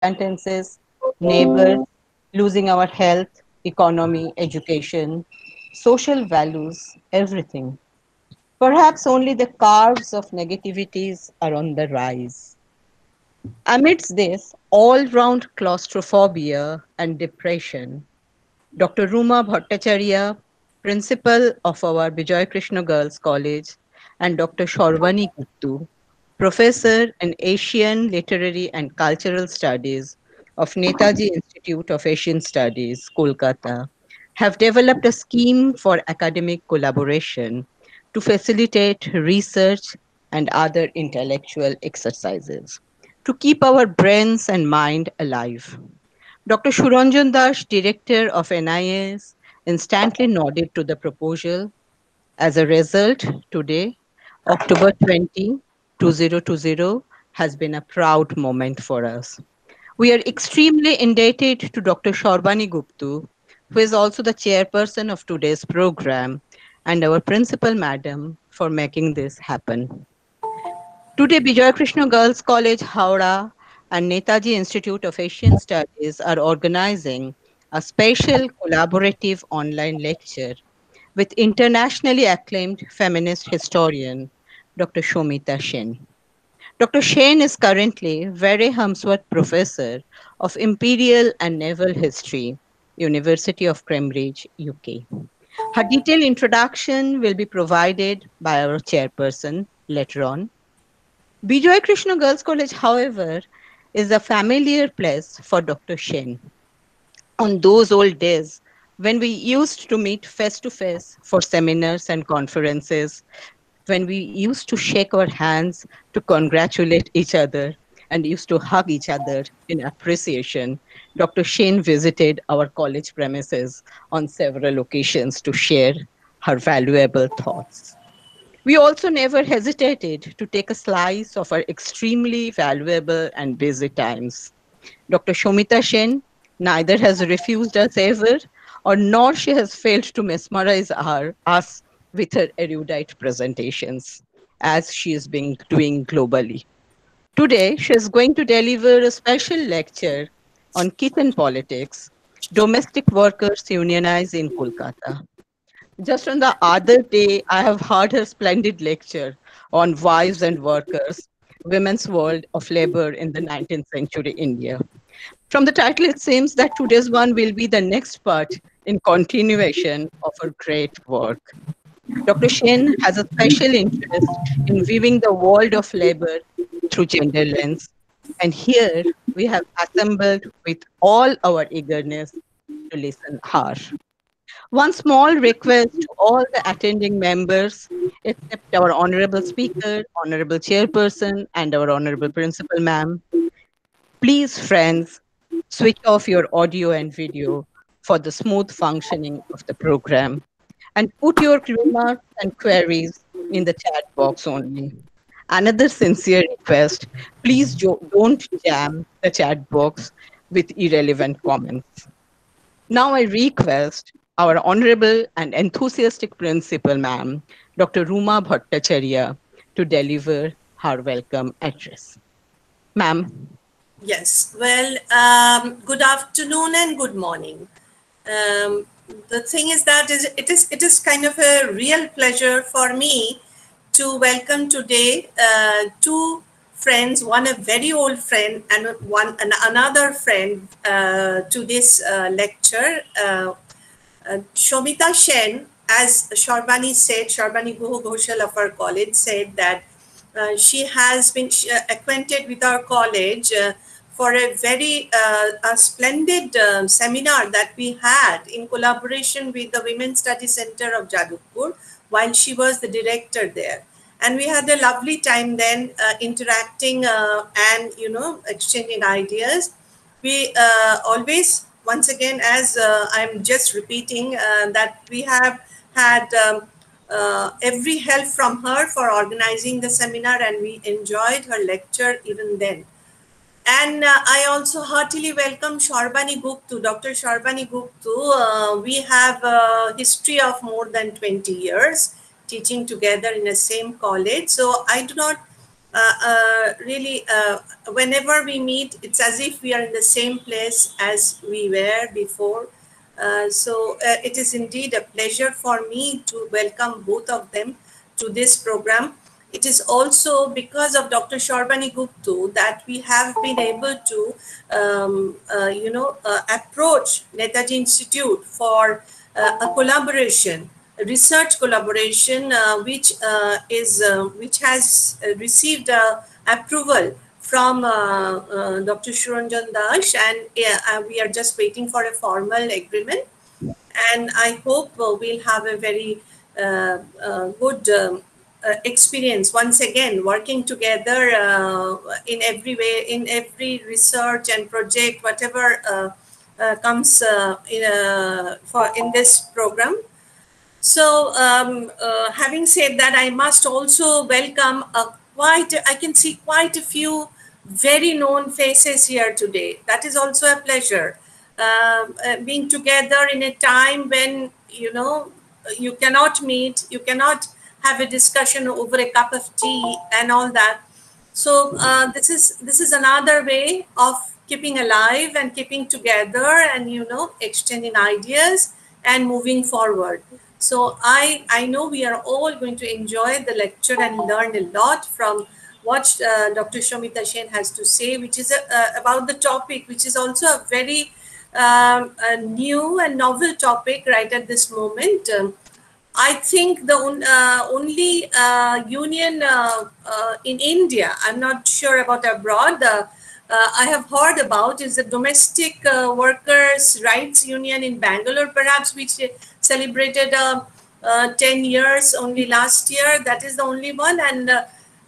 acquaintances, neighbors, losing our health, economy, education, social values, everything. Perhaps only the curves of negativities are on the rise. Amidst this all round claustrophobia and depression, Dr. Ruma Bhattacharya, principal of our Vijay Krishna Girls College, and Dr. Shorvani Guptu, professor in Asian Literary and Cultural Studies of Netaji Institute of Asian Studies, Kolkata, have developed a scheme for academic collaboration to facilitate research and other intellectual exercises to keep our brains and mind alive. Dr. Shuranjan Das, director of NIS, instantly nodded to the proposal. As a result, today, October 20, 2020, has been a proud moment for us. We are extremely indebted to Dr. Shorbani Guptu, who is also the chairperson of today's program, and our principal madam for making this happen. Today, Vijay Krishna Girls College, Howrah, and Netaji Institute of Asian Studies are organizing a special collaborative online lecture with internationally acclaimed feminist historian Dr. Shamita Sen. Dr. Sen is currently Vere Harmsworth Professor of Imperial and Naval History, University of Cambridge, UK. Her detailed introduction will be provided by our chairperson later on. Bijoy Krishna Girls College, however, is a familiar place for Dr. Sen. On those old days, when we used to meet face to face for seminars and conferences, when we used to shake our hands to congratulate each other and used to hug each other in appreciation, Dr. Sen visited our college premises on several occasions to share her valuable thoughts. We also never hesitated to take a slice of our extremely valuable and busy times. Dr. Shamita Sen neither has refused us ever, or nor she has failed to mesmerize us with her erudite presentations, as she is being doing globally. Today, she is going to deliver a special lecture on kitchen politics, domestic workers unionize in Kolkata. Just on the other day, I have heard her splendid lecture on wives and workers, women's world of labor in the 19th century India. From the title, it seems that today's one will be the next part in continuation of her great work. Dr. Shen has a special interest in viewing the world of labor through gender lens. And here we have assembled with all our eagerness to listen her. One small request to all the attending members, except our honorable speaker, honorable chairperson, and our honorable principal ma'am. Please, friends, switch off your audio and video for the smooth functioning of the program and put your remarks and queries in the chat box only. Another sincere request, please don't jam the chat box with irrelevant comments. Now I request our honorable and enthusiastic principal, ma'am, Dr. Ruma Bhattacharya, to deliver her welcome address. Ma'am. Yes, well, good afternoon and good morning. The thing is that it is kind of a real pleasure for me to welcome today two friends, one a very old friend and another friend to this lecture. Shamita Sen, as Sharbani Guho Ghoshal of our college said that she has been acquainted with our college for a very a splendid seminar that we had in collaboration with the Women's Study Center of Jadavpur while she was the director there. And we had a lovely time then interacting and, exchanging ideas. We always, once again, as I'm just repeating, that we have had every help from her for organizing the seminar, and we enjoyed her lecture even then. And I also heartily welcome Sharbani Guptu, Dr. Sharbani Guptu. We have a history of more than 20 years teaching together in the same college. So I do not really, whenever we meet, it's as if we are in the same place as we were before. It is indeed a pleasure for me to welcome both of them to this program. It is also because of Dr. Sharbani Guptu that we have been able to, approach Netaji Institute for a collaboration, a research collaboration, which has received approval from Dr. Shuranjan Das, and we are just waiting for a formal agreement. And I hope we'll have a very good experience once again working together in every way, in every research and project, whatever comes in this program. Having said that, I must also welcome I can see quite a few very known faces here today. That is also a pleasure. Being together in a time when, you cannot meet, you cannot have a discussion over a cup of tea and all that. This is another way of keeping alive and keeping together and exchanging ideas and moving forward. So I know we are all going to enjoy the lecture and learn a lot from what Dr. Shamita Sen has to say, which is about the topic, which is also a very a new and novel topic right at this moment. I think the only union in India, I'm not sure about abroad, I have heard about is the Domestic Workers' Rights Union in Bangalore, perhaps, which celebrated 10 years only last year. That is the only one. And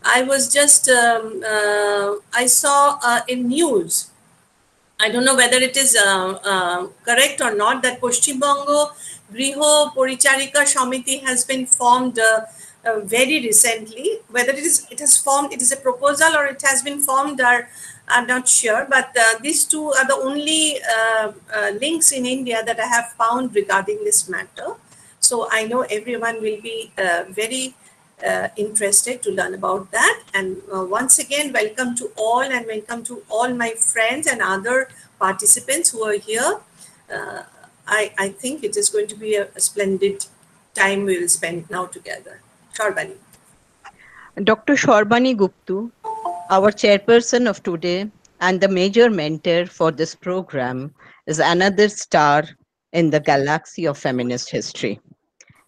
I was just, I saw in news, I don't know whether it is correct or not, that Paschim Bongo Griho Poricharika Shamiti has been formed very recently. Whether it has formed, it is a proposal or it has been formed, or I'm not sure. But these two are the only links in India that I have found regarding this matter. So I know everyone will be very interested to learn about that. And once again, welcome to all, and welcome to all my friends and other participants who are here. I think it is going to be a splendid time we will spend now together. Sharbani. Dr. Sharbani Guptu, our chairperson of today and the major mentor for this program, is another star in the galaxy of feminist history.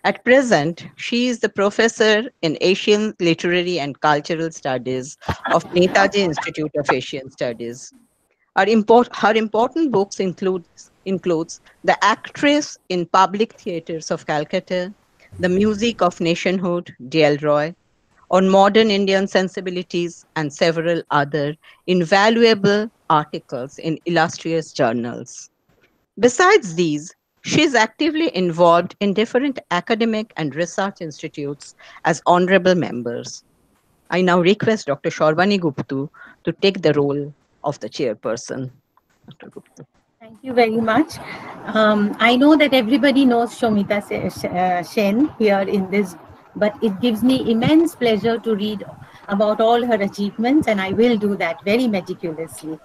At present, she is the professor in Asian Literary and Cultural Studies of Netaji Institute of Asian Studies. Her important books includes The Actress in Public Theatres of Calcutta, The Music of Nationhood, D.L. Roy, On Modern Indian Sensibilities, and several other invaluable articles in illustrious journals. Besides these, she is actively involved in different academic and research institutes as honorable members. I now request Dr. Sharbani Guptu to take the role of the chairperson. Dr. Guptu. Thank you very much. I know that everybody knows Shamita Sen here in this, but it gives me immense pleasure to read about all her achievements, and I will do that very meticulously.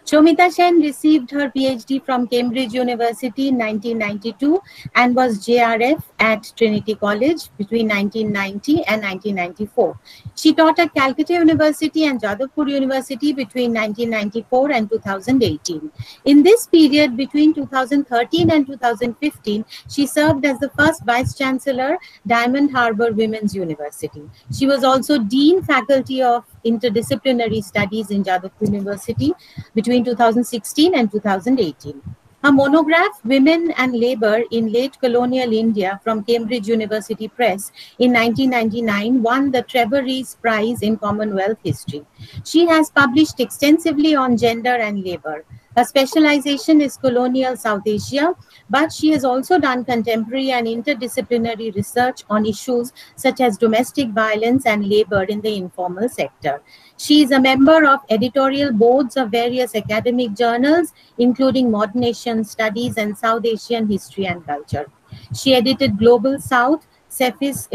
Shamita Sen received her PhD from Cambridge University in 1992 and was JRF at Trinity College between 1990 and 1994. She taught at Calcutta University and Jadavpur University between 1994 and 2018. In this period between 2013 and 2015, she served as the first Vice Chancellor, Diamond Harbour Women's University. She was also Dean Faculty of Interdisciplinary Studies in Jadavpur University between 2016 and 2018. Her monograph, Women and Labour in Late Colonial India from Cambridge University Press in 1999 won the Trevor Rees Prize in Commonwealth History. She has published extensively on gender and labour. Her specialization is colonial South Asia, but she has also done contemporary and interdisciplinary research on issues such as domestic violence and labor in the informal sector. She is a member of editorial boards of various academic journals, including Modern Asian Studies and South Asian History and Culture. She edited Global South, Cephis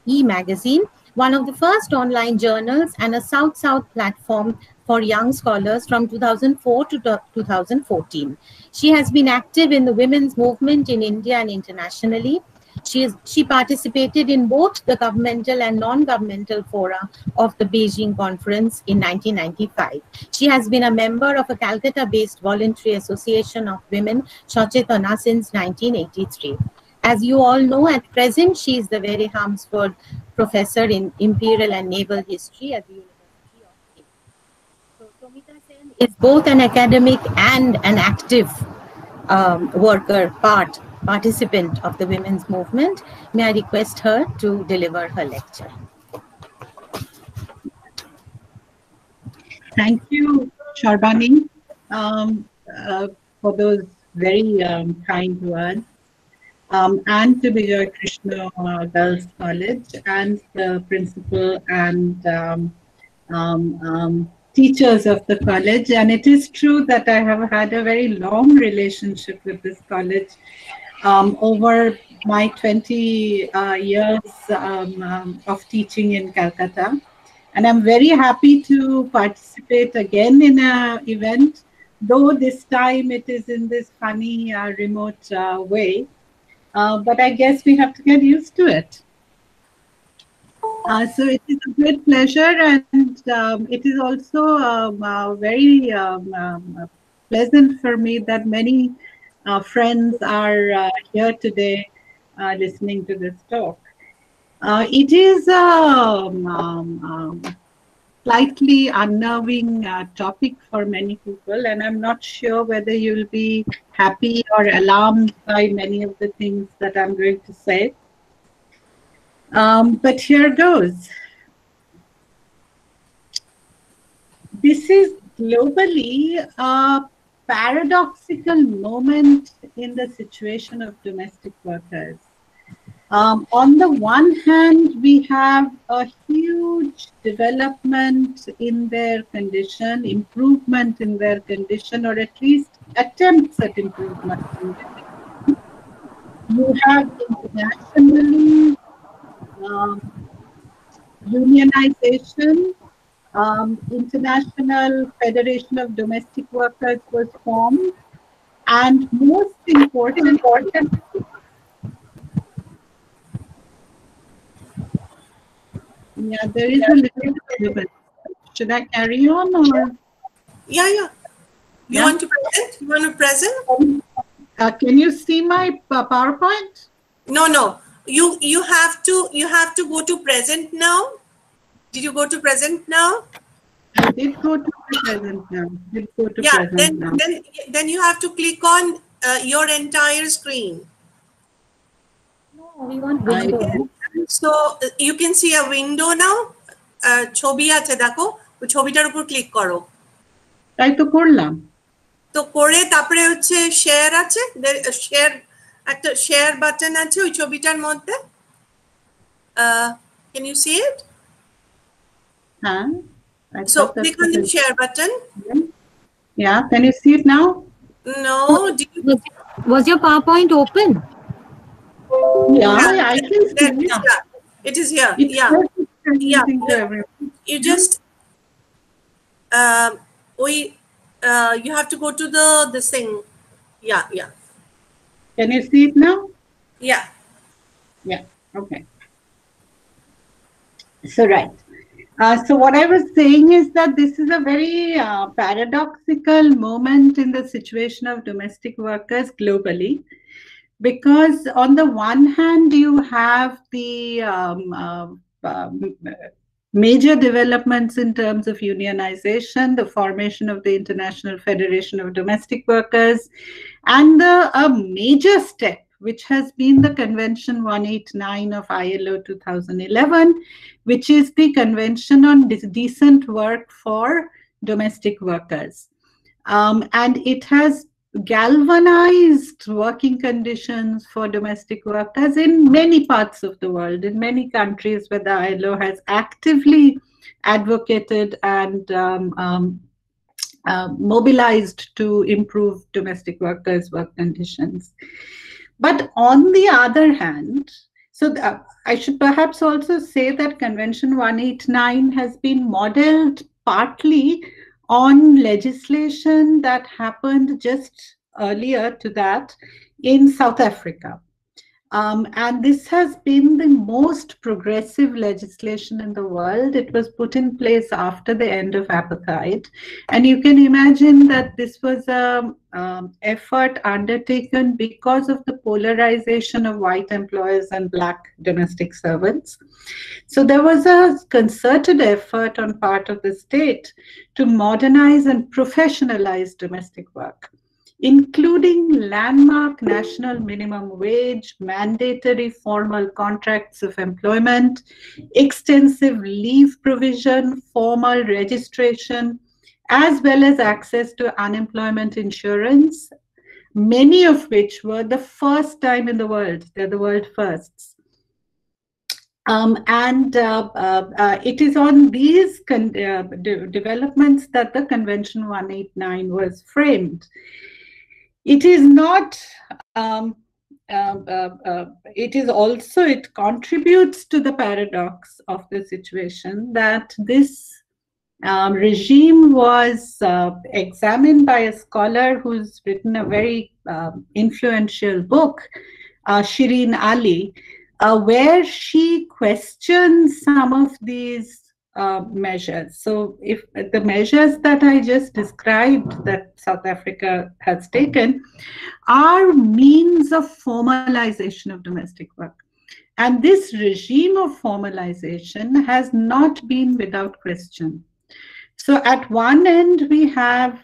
e-magazine, one of the first online journals, and a South-South platform for young scholars from 2004 to 2014. She has been active in the women's movement in India and internationally. She participated in both the governmental and non-governmental fora of the Beijing Conference in 1995. She has been a member of a Calcutta-based voluntary association of women, Shochetana, since 1983. As you all know, at present, she is the Vere Harmsworth Professor in Imperial and Naval History at the University of Cambridge. So Shamita Sen is both an academic and an active participant of the women's movement. May I request her to deliver her lecture? Thank you, Sharbani, for those very kind words. And to Vijay Krishna Girls College and the principal and teachers of the college. And it is true that I have had a very long relationship with this college over my 20 years of teaching in Calcutta. And I'm very happy to participate again in an event, though this time it is in this funny remote way. But I guess we have to get used to it. So it is a great pleasure, and it is also very pleasant for me that many friends are here today listening to this talk. It is slightly unnerving topic for many people, and I'm not sure whether you'll be happy or alarmed by many of the things that I'm going to say. But here goes. This is globally a paradoxical moment in the situation of domestic workers. On the one hand, we have a huge development in their condition, improvement in their condition, or at least attempts at improvement in their condition. You have internationally unionization, International Federation of Domestic Workers was formed, and most important, yeah, there is a little disturbance. Should I carry on or? Yeah. You want to present? You want to present? Can you see my PowerPoint? No. You have to go to present now. Did you go to present now? I did go to present now. Then you have to click on your entire screen. No, we want window. So you can see a window now. ছবি আছে দেখো, ওই ছবিটার উপর click করো। তাই তো করলাম। তো করে তারপরে হচ্ছে শেয়ার আছে, শেয়ার একটা শেয়ার বাটন আছে ওই ছবিটার মধ্যে। Can you see it? So click on the share button. Yeah, can you see it now? No. Was your PowerPoint open? Yeah, I can see it. It is here. Yeah. You just you have to go to this thing. Yeah. Can you see it now? Yeah. Okay. So right. So what I was saying is that this is a very paradoxical moment in the situation of domestic workers globally, because on the one hand you have the major developments in terms of unionization, the formation of the International Federation of Domestic Workers, and a major step which has been the Convention 189 of ILO 2011, which is the Convention on Decent Work for Domestic Workers. And it has galvanized working conditions for domestic workers in many parts of the world, in many countries where the ILO has actively advocated and mobilized to improve domestic workers' work conditions. But on the other hand, I should perhaps also say that Convention 189 has been modeled partly on legislation that happened just earlier to that in South Africa. And this has been the most progressive legislation in the world. It was put in place after the end of apartheid. And you can imagine that this was an effort undertaken because of the polarization of white employers and black domestic servants. So there was a concerted effort on part of the state to modernize and professionalize domestic work, including landmark national minimum wage, mandatory formal contracts of employment, extensive leave provision, formal registration, as well as access to unemployment insurance, many of which were the first time in the world. They're the world firsts. It is on these developments that the Convention 189 was framed. It is not, it is also, it contributes to the paradox of the situation that this regime was examined by a scholar who's written a very influential book, Shireen Ali, where she questions some of these measures. So if the measures that I just described that South Africa has taken are means of formalization of domestic work. And this regime of formalization has not been without question. So at one end, we have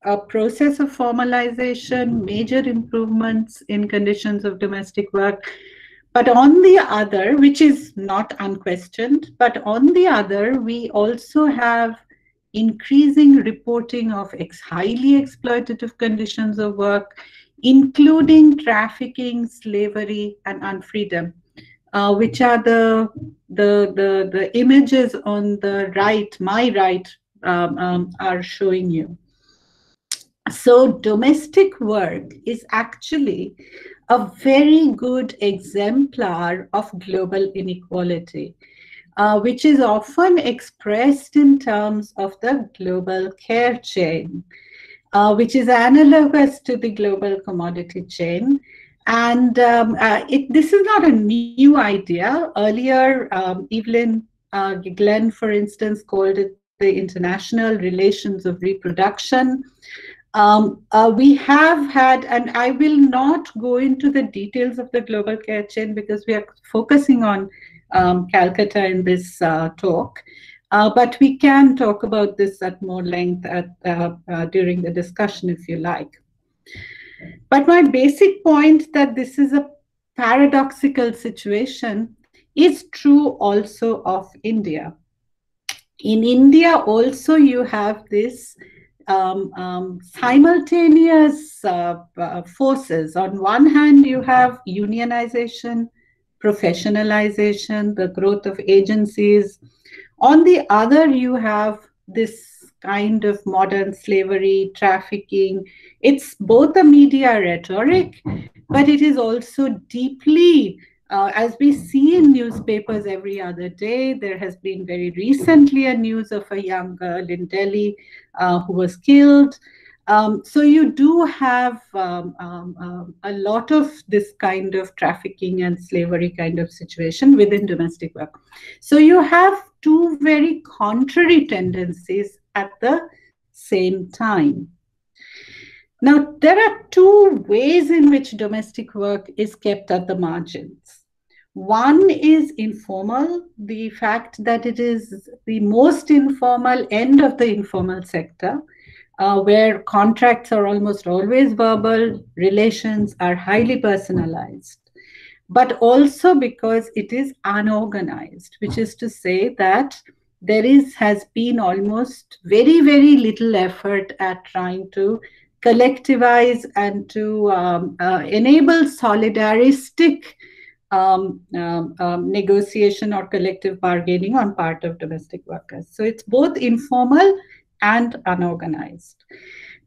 a process of formalization, major improvements in conditions of domestic work. But on the other, which is not unquestioned, but on the other, we also have increasing reporting of highly exploitative conditions of work, including trafficking, slavery, and unfreedom, which are the images on the right, my right, are showing you. So domestic work is actually a very good exemplar of global inequality, which is often expressed in terms of the global care chain, which is analogous to the global commodity chain. And this is not a new idea. Earlier, Evelyn Glenn, for instance, called it the international relations of reproduction. We have had, and I will not go into the details of the global care chain because we are focusing on Calcutta in this talk, but we can talk about this at more length during the discussion if you like. But my basic point that this is a paradoxical situation is true also of India. In India also you have this simultaneous forces. On one hand, you have unionization, professionalization, the growth of agencies. On the other, you have this kind of modern slavery, trafficking. It's both a media rhetoric, but it is also deeply, as we see in newspapers every other day. There has been very recently a news of a young girl in Delhi who was killed. So you do have a lot of this kind of trafficking and slavery kind of situation within domestic work. So you have two very contrary tendencies at the same time. Now, there are two ways in which domestic work is kept at the margins. One is informal, the fact that it is the most informal end of the informal sector, where contracts are almost always verbal, relations are highly personalized, but also because it is unorganized, which is to say that there has been almost very, very little effort at trying to collectivize and to enable solidaristic negotiation or collective bargaining on part of domestic workers. So it's both informal and unorganized.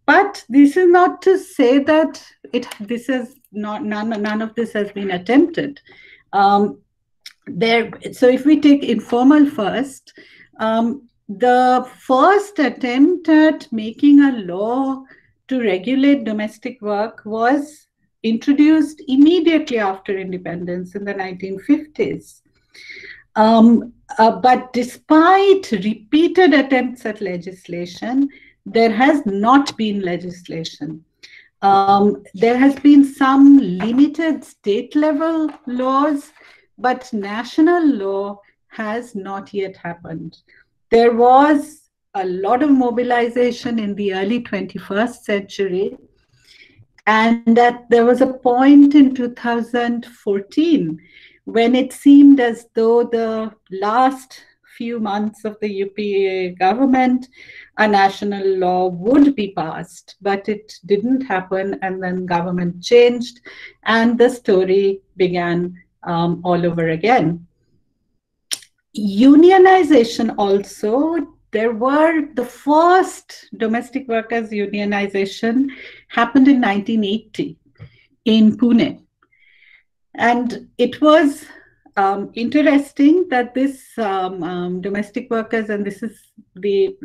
But this is not to say that none of this has been attempted. Um, so if we take informal first, the first attempt at making a law to regulate domestic work was introduced immediately after independence in the 1950s. But despite repeated attempts at legislation, there has not been legislation. There has been some limited state level laws, but national law has not yet happened. There was a lot of mobilization in the early 21st century, and that there was a point in 2014 when it seemed as though the last few months of the UPA government, a national law would be passed, but it didn't happen, and then government changed, and the story began all over again. Unionization also, there were the first domestic workers unionization happened in 1980 in Pune. And it was interesting that this domestic workers, and this is the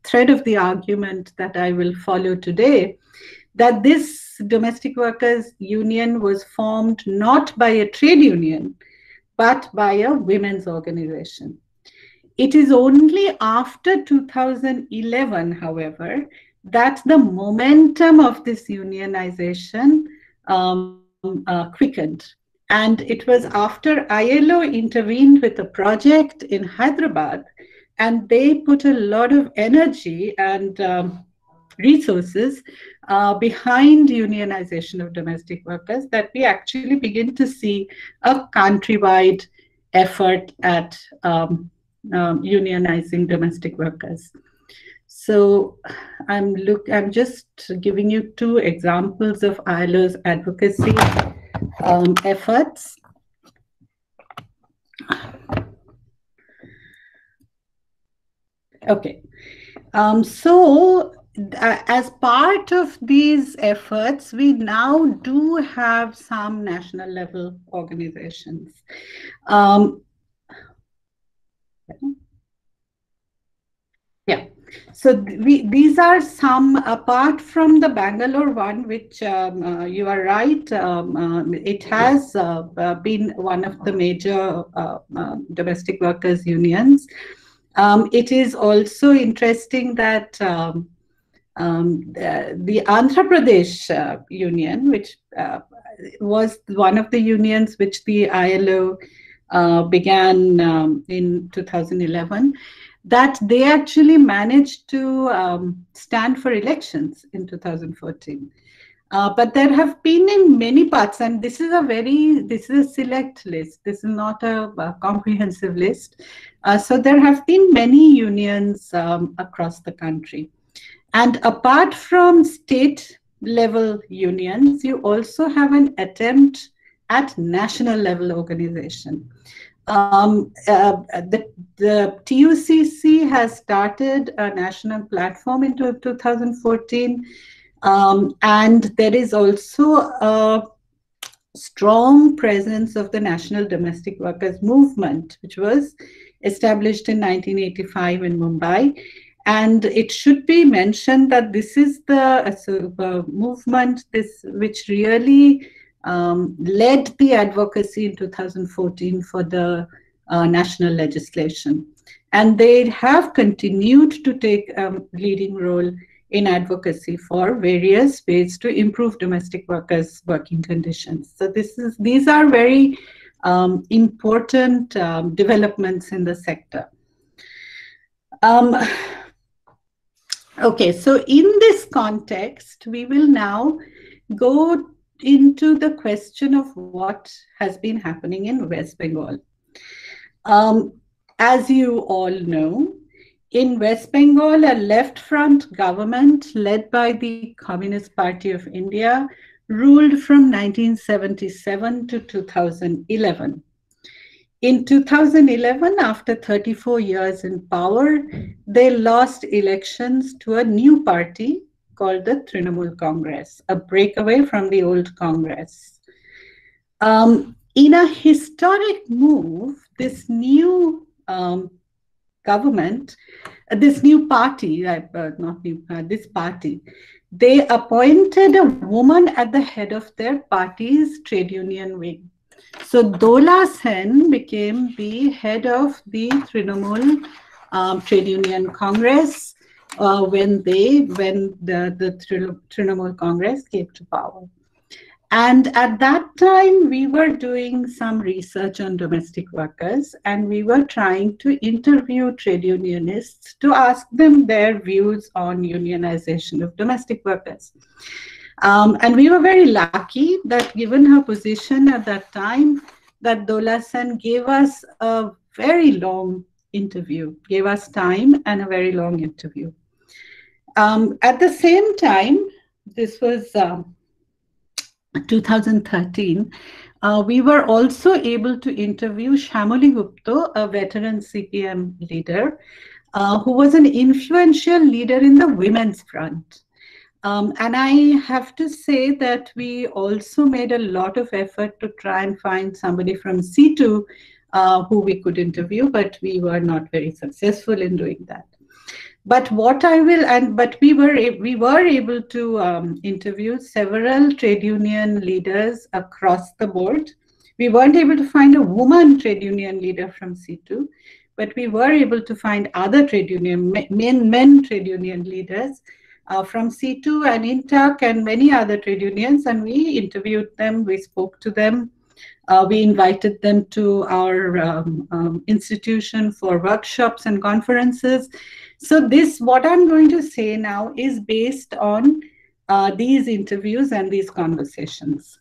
thread of the argument that I will follow today, that this domestic workers union was formed not by a trade union, but by a women's organization. It is only after 2011, however, that the momentum of this unionization quickened. And it was after ILO intervened with a project in Hyderabad, and they put a lot of energy and resources behind unionization of domestic workers, that we actually begin to see a countrywide effort at unionizing domestic workers. So I'm just giving you two examples of ILO's advocacy efforts. Okay, so as part of these efforts, we now do have some national level organizations. Yeah, so these are some, apart from the Bangalore one, which you are right, it has been one of the major domestic workers unions. It is also interesting that the Andhra Pradesh union, which was one of the unions which the ILO began in 2011, that they actually managed to stand for elections in 2014. But there have been in many parts, and this is a select list. This is not a comprehensive list. So there have been many unions across the country. And apart from state level unions, you also have an attempt at national level organization. The TUCC has started a national platform in 2014, and there is also a strong presence of the National Domestic Workers Movement, which was established in 1985 in Mumbai. And it should be mentioned that this is the movement which really led the advocacy in 2014 for the national legislation. And they have continued to take a leading role in advocacy for various ways to improve domestic workers' working conditions. So these are very important developments in the sector. Okay, so in this context, we will now go into the question of what has been happening in West Bengal. As you all know, in West Bengal, a left front government led by the Communist Party of India ruled from 1977 to 2011. In 2011, after 34 years in power, they lost elections to a new party called the Trinamool Congress, a breakaway from the old Congress. In a historic move, this new government, this new party, not new, this party, they appointed a woman at the head of their party's trade union wing. So Dola Sen became the head of the Trinamool Trade Union Congress when the Trinamool Congress came to power. And at that time, we were doing some research on domestic workers, and we were trying to interview trade unionists to ask them their views on unionization of domestic workers. And we were very lucky that, given her position at that time, that Dola Sen gave us a very long interview, gave us time and a very long interview. At the same time, this was 2013, we were also able to interview Shamoli Gupta, a veteran CPM leader, who was an influential leader in the women's front. And I have to say that we also made a lot of effort to try and find somebody from C2 who we could interview, but we were not very successful in doing that. But what I will, but we were able to interview several trade union leaders across the board. We weren't able to find a woman trade union leader from C2, but we were able to find other trade union men trade union leaders from C2 and INTAC and many other trade unions, and we interviewed them, we spoke to them, we invited them to our institution for workshops and conferences. So what I'm going to say now is based on these interviews and these conversations.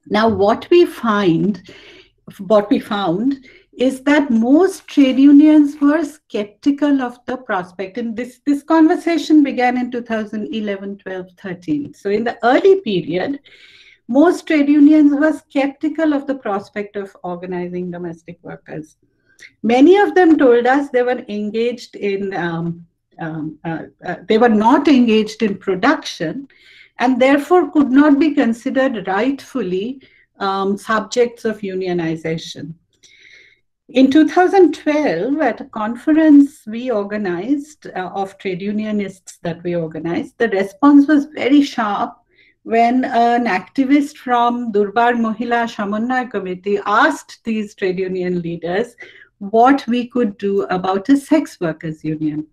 Now, what we found is that most trade unions were skeptical of the prospect. And this conversation began in 2011, 12, 13. So in the early period, most trade unions were skeptical of the prospect of organizing domestic workers. Many of them told us they were engaged in, they were not engaged in production and therefore could not be considered rightfully subjects of unionization. In 2012, at a conference we organized of trade unionists that we organized, the response was very sharp when an activist from Durbar Mohila Samanway Committee asked these trade union leaders what we could do about a sex workers union.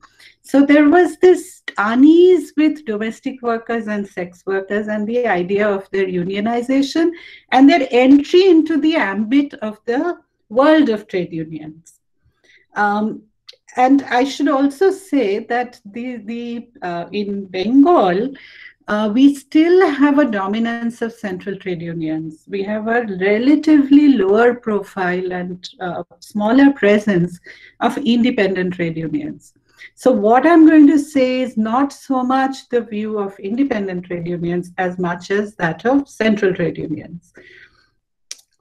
So there was this unease with domestic workers and sex workers and the idea of their unionization and their entry into the ambit of the world of trade unions. And I should also say that in Bengal, we still have a dominance of central trade unions. We have a relatively lower profile and smaller presence of independent trade unions. So what I'm going to say is not so much the view of independent trade unions as much as that of central trade unions.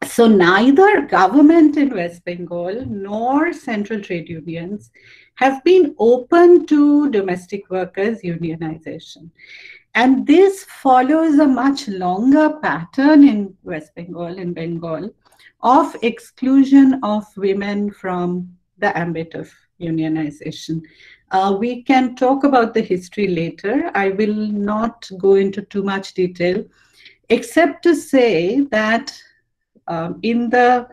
So neither government in West Bengal nor central trade unions have been open to domestic workers' unionization. And this follows a much longer pattern in West Bengal, in Bengal, of exclusion of women from the ambit of unionization. We can talk about the history later. I will not go into too much detail, except to say that in the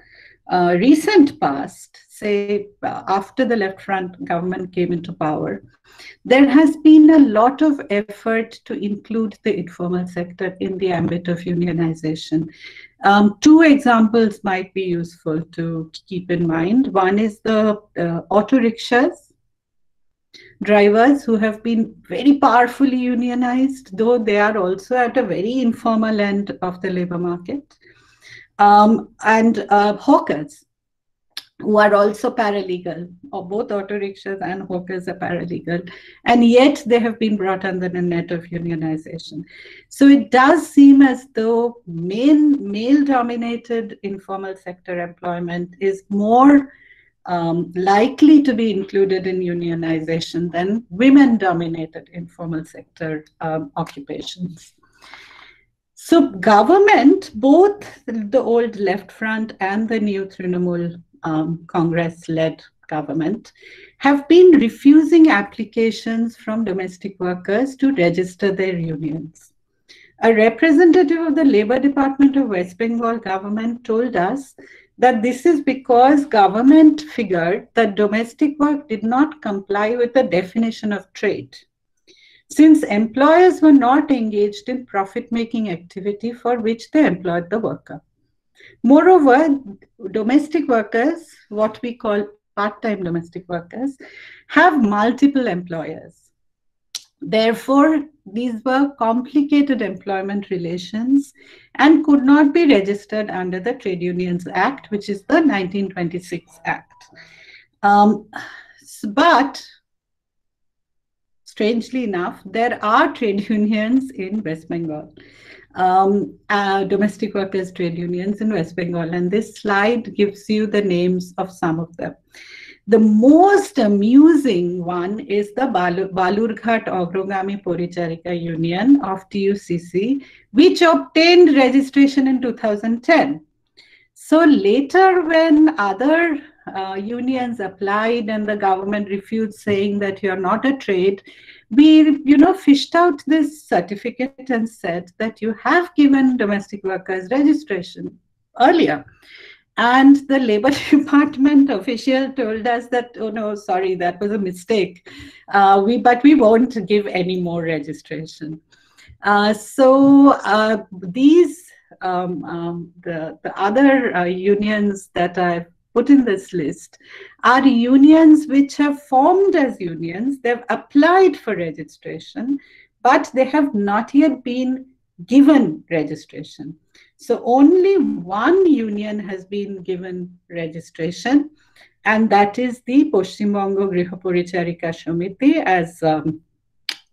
recent past, say after the Left Front government came into power, there has been a lot of effort to include the informal sector in the ambit of unionization. Two examples might be useful to keep in mind. One is the auto rickshaws drivers who have been very powerfully unionized, though they are also at a very informal end of the labor market. And hawkers, who are also paralegal, or both auto rickshaws and hawkers are paralegal, and yet they have been brought under the net of unionization. So it does seem as though male-dominated informal sector employment is more likely to be included in unionization than women-dominated informal sector occupations. So government, both the old Left Front and the new Trinamool Congress-led government, have been refusing applications from domestic workers to register their unions. A representative of the Labour Department of West Bengal government told us that this is because government figured that domestic work did not comply with the definition of trade, since employers were not engaged in profit-making activity for which they employed the worker. Moreover, domestic workers, what we call part-time domestic workers, have multiple employers. Therefore, these were complicated employment relations and could not be registered under the Trade Unions Act, which is the 1926 Act. But strangely enough, there are trade unions in West Bengal, domestic workers' trade unions in West Bengal, and this slide gives you the names of some of them. The most amusing one is the Balurghat Agrogami Poricharika Union of TUCC, which obtained registration in 2010. So later, when other unions applied and the government refused, saying that you're not a trade, we fished out this certificate and said that you have given domestic workers registration earlier. And the Labour Department official told us that, oh no, sorry, that was a mistake. But we won't give any more registration. These the other unions that I've put in this list are unions which have formed as unions. They've applied for registration, but they have not yet been given registration. So only one union has been given registration, and that is the Paschim Bongo Griha Poricharika Samiti, as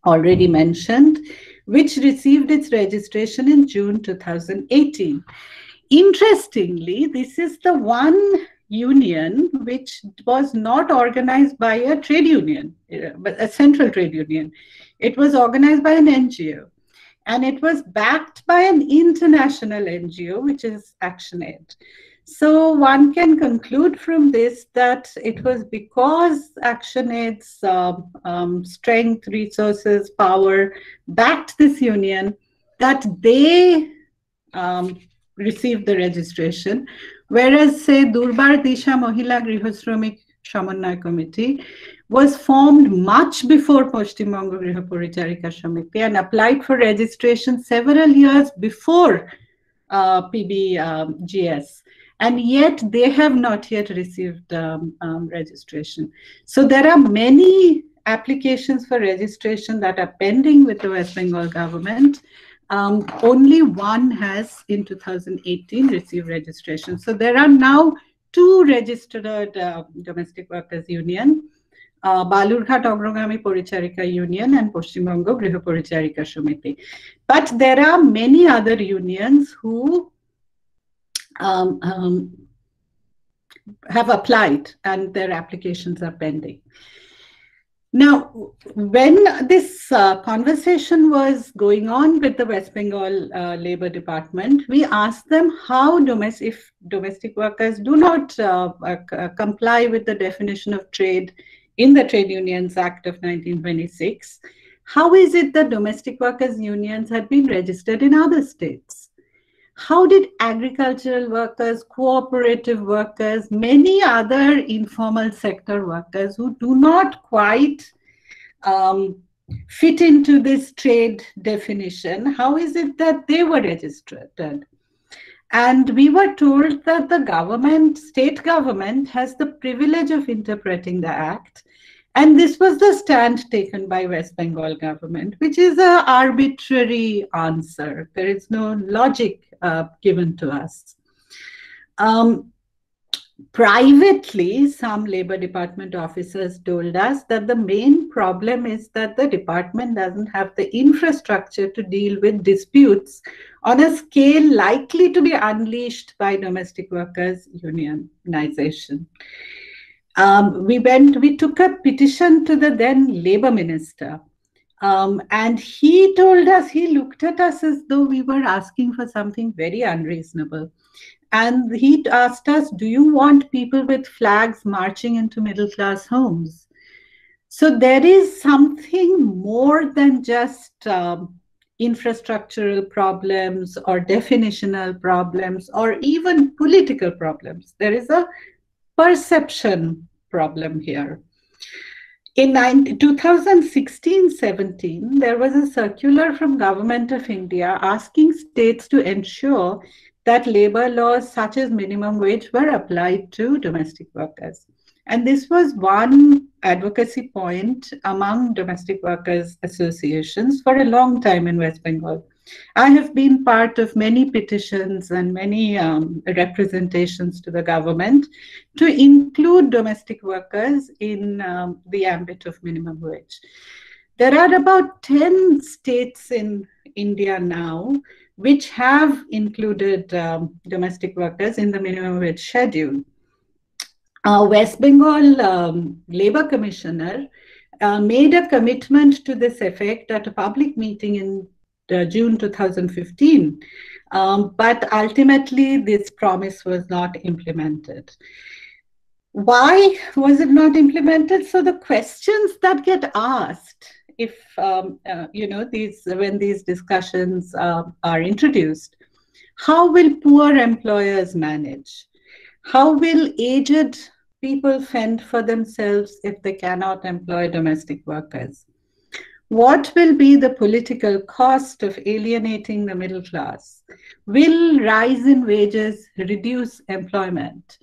already mentioned, which received its registration in June 2018. Interestingly, this is the one union which was not organized by a trade union, but a central trade union. It was organized by an NGO. And it was backed by an international NGO, which is ActionAid. So one can conclude from this that it was because ActionAid's strength, resources, power backed this union that they received the registration. Whereas, say, Durbar Disha Mohila Grihosramik Samanway Committee was formed much before Paschim Bongo Griha Poricharika Samiti and applied for registration several years before PBGS. And yet they have not yet received registration. So there are many applications for registration that are pending with the West Bengal government. Only one has in 2018 received registration. So there are now two registered domestic workers union, Balurghat Agrogami Poricharika Union and Paschim Bongo Griha Poricharika Samiti. But there are many other unions who have applied and their applications are pending. Now, when this conversation was going on with the West Bengal Labour Department, we asked them how if domestic workers do not comply with the definition of trade in the Trade Unions Act of 1926, how is it that domestic workers unions had been registered in other states? How did agricultural workers, cooperative workers, many other informal sector workers who do not quite fit into this trade definition, how is it that they were registered? And we were told that the government, state government, has the privilege of interpreting the act. And this was the stand taken by West Bengal government, which is an arbitrary answer. There is no logic given to us. Privately, some Labour Department officers told us that the main problem is that the department doesn't have the infrastructure to deal with disputes on a scale likely to be unleashed by domestic workers' unionization. We took a petition to the then Labour Minister, And he told us, he looked at us as though we were asking for something very unreasonable. And he asked us, do you want people with flags marching into middle class homes? So there is something more than just infrastructural problems or definitional problems or even political problems. There is a perception problem here. In 2016-17, there was a circular from Government of India asking states to ensure that labor laws such as minimum wage were applied to domestic workers. And this was one advocacy point among domestic workers associations for a long time in West Bengal. I have been part of many petitions and many representations to the government to include domestic workers in the ambit of minimum wage. There are about 10 states in India now which have included domestic workers in the minimum wage schedule. West Bengal Labour Commissioner made a commitment to this effect at a public meeting in June 2015, but ultimately this promise was not implemented. Why was it not implemented? So the questions that get asked, if when these discussions are introduced, how will poor employers manage? How will aged people fend for themselves if they cannot employ domestic workers? What will be the political cost of alienating the middle class? Will rise in wages reduce employment?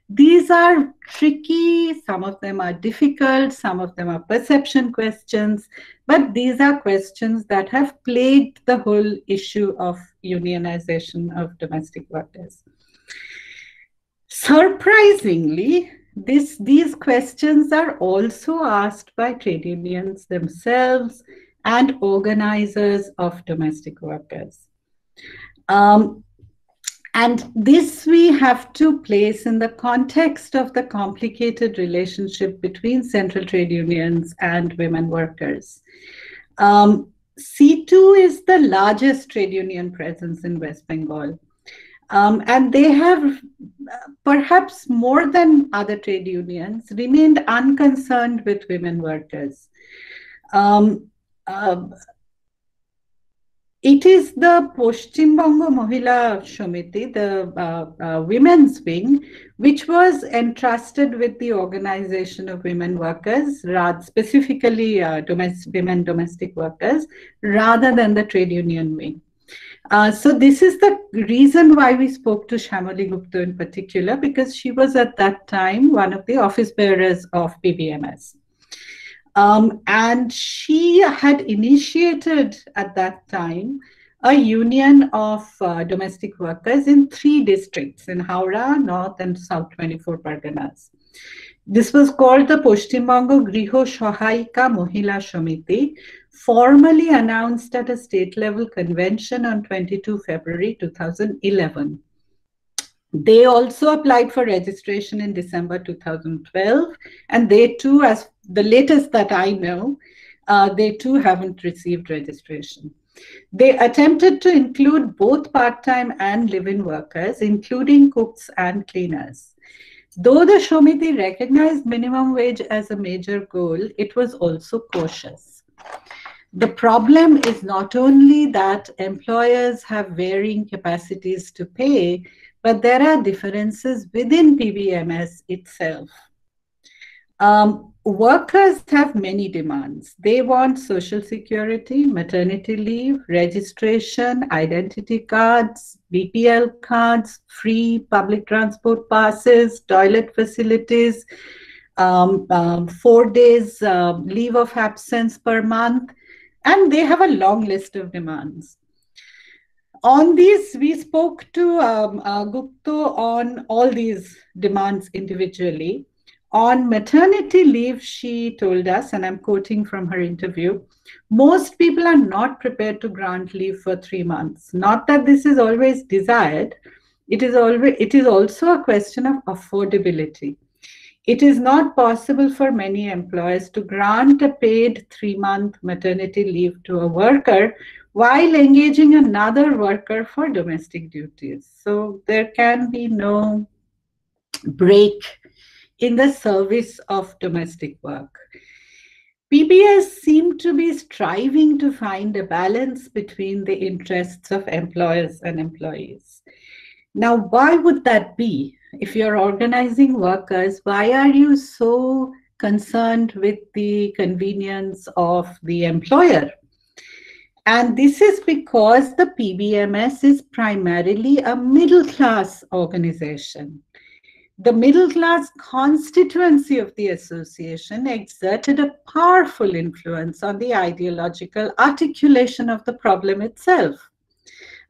These are tricky, some of them are difficult, some of them are perception questions, but these are questions that have plagued the whole issue of unionization of domestic workers. Surprisingly, these questions are also asked by trade unions themselves and organizers of domestic workers. And this we have to place in the context of the complicated relationship between central trade unions and women workers. C2 is the largest trade union presence in West Bengal. And they have, perhaps more than other trade unions, remained unconcerned with women workers. It is the Paschim Bongo Mohila Samiti, the women's wing, which was entrusted with the organization of women workers, specifically women domestic workers, rather than the trade union wing. So this is the reason why we spoke to Shamali Gupta in particular, because she was at that time one of the office bearers of PBMS. And she had initiated at that time a union of domestic workers in 3 districts in Howrah, North and South 24 Parganas. This was called the Paschim Bongo Griho Sahaika Mohila Samiti, formally announced at a state-level convention on 22 February 2011. They also applied for registration in December 2012, and they too, as the latest that I know, they too haven't received registration. They attempted to include both part-time and live-in workers, including cooks and cleaners. Though the Samiti recognized minimum wage as a major goal, it was also cautious. The problem is not only that employers have varying capacities to pay, but there are differences within PBMS itself. Workers have many demands. They want social security, maternity leave, registration, identity cards, BPL cards, free public transport passes, toilet facilities, 4 days leave of absence per month, and they have a long list of demands. On these, we spoke to Gupta on all these demands individually. On maternity leave, she told us, and I'm quoting from her interview, most people are not prepared to grant leave for 3 months. Not that this is always desired. It is also a question of affordability. It is not possible for many employers to grant a paid 3-month maternity leave to a worker while engaging another worker for domestic duties. So there can be no break in the service of domestic work. PBS seem to be striving to find a balance between the interests of employers and employees. Now, why would that be? If you're organizing workers, why are you so concerned with the convenience of the employer? And this is because the PBMS is primarily a middle class organization. The middle class constituency of the association exerted a powerful influence on the ideological articulation of the problem itself.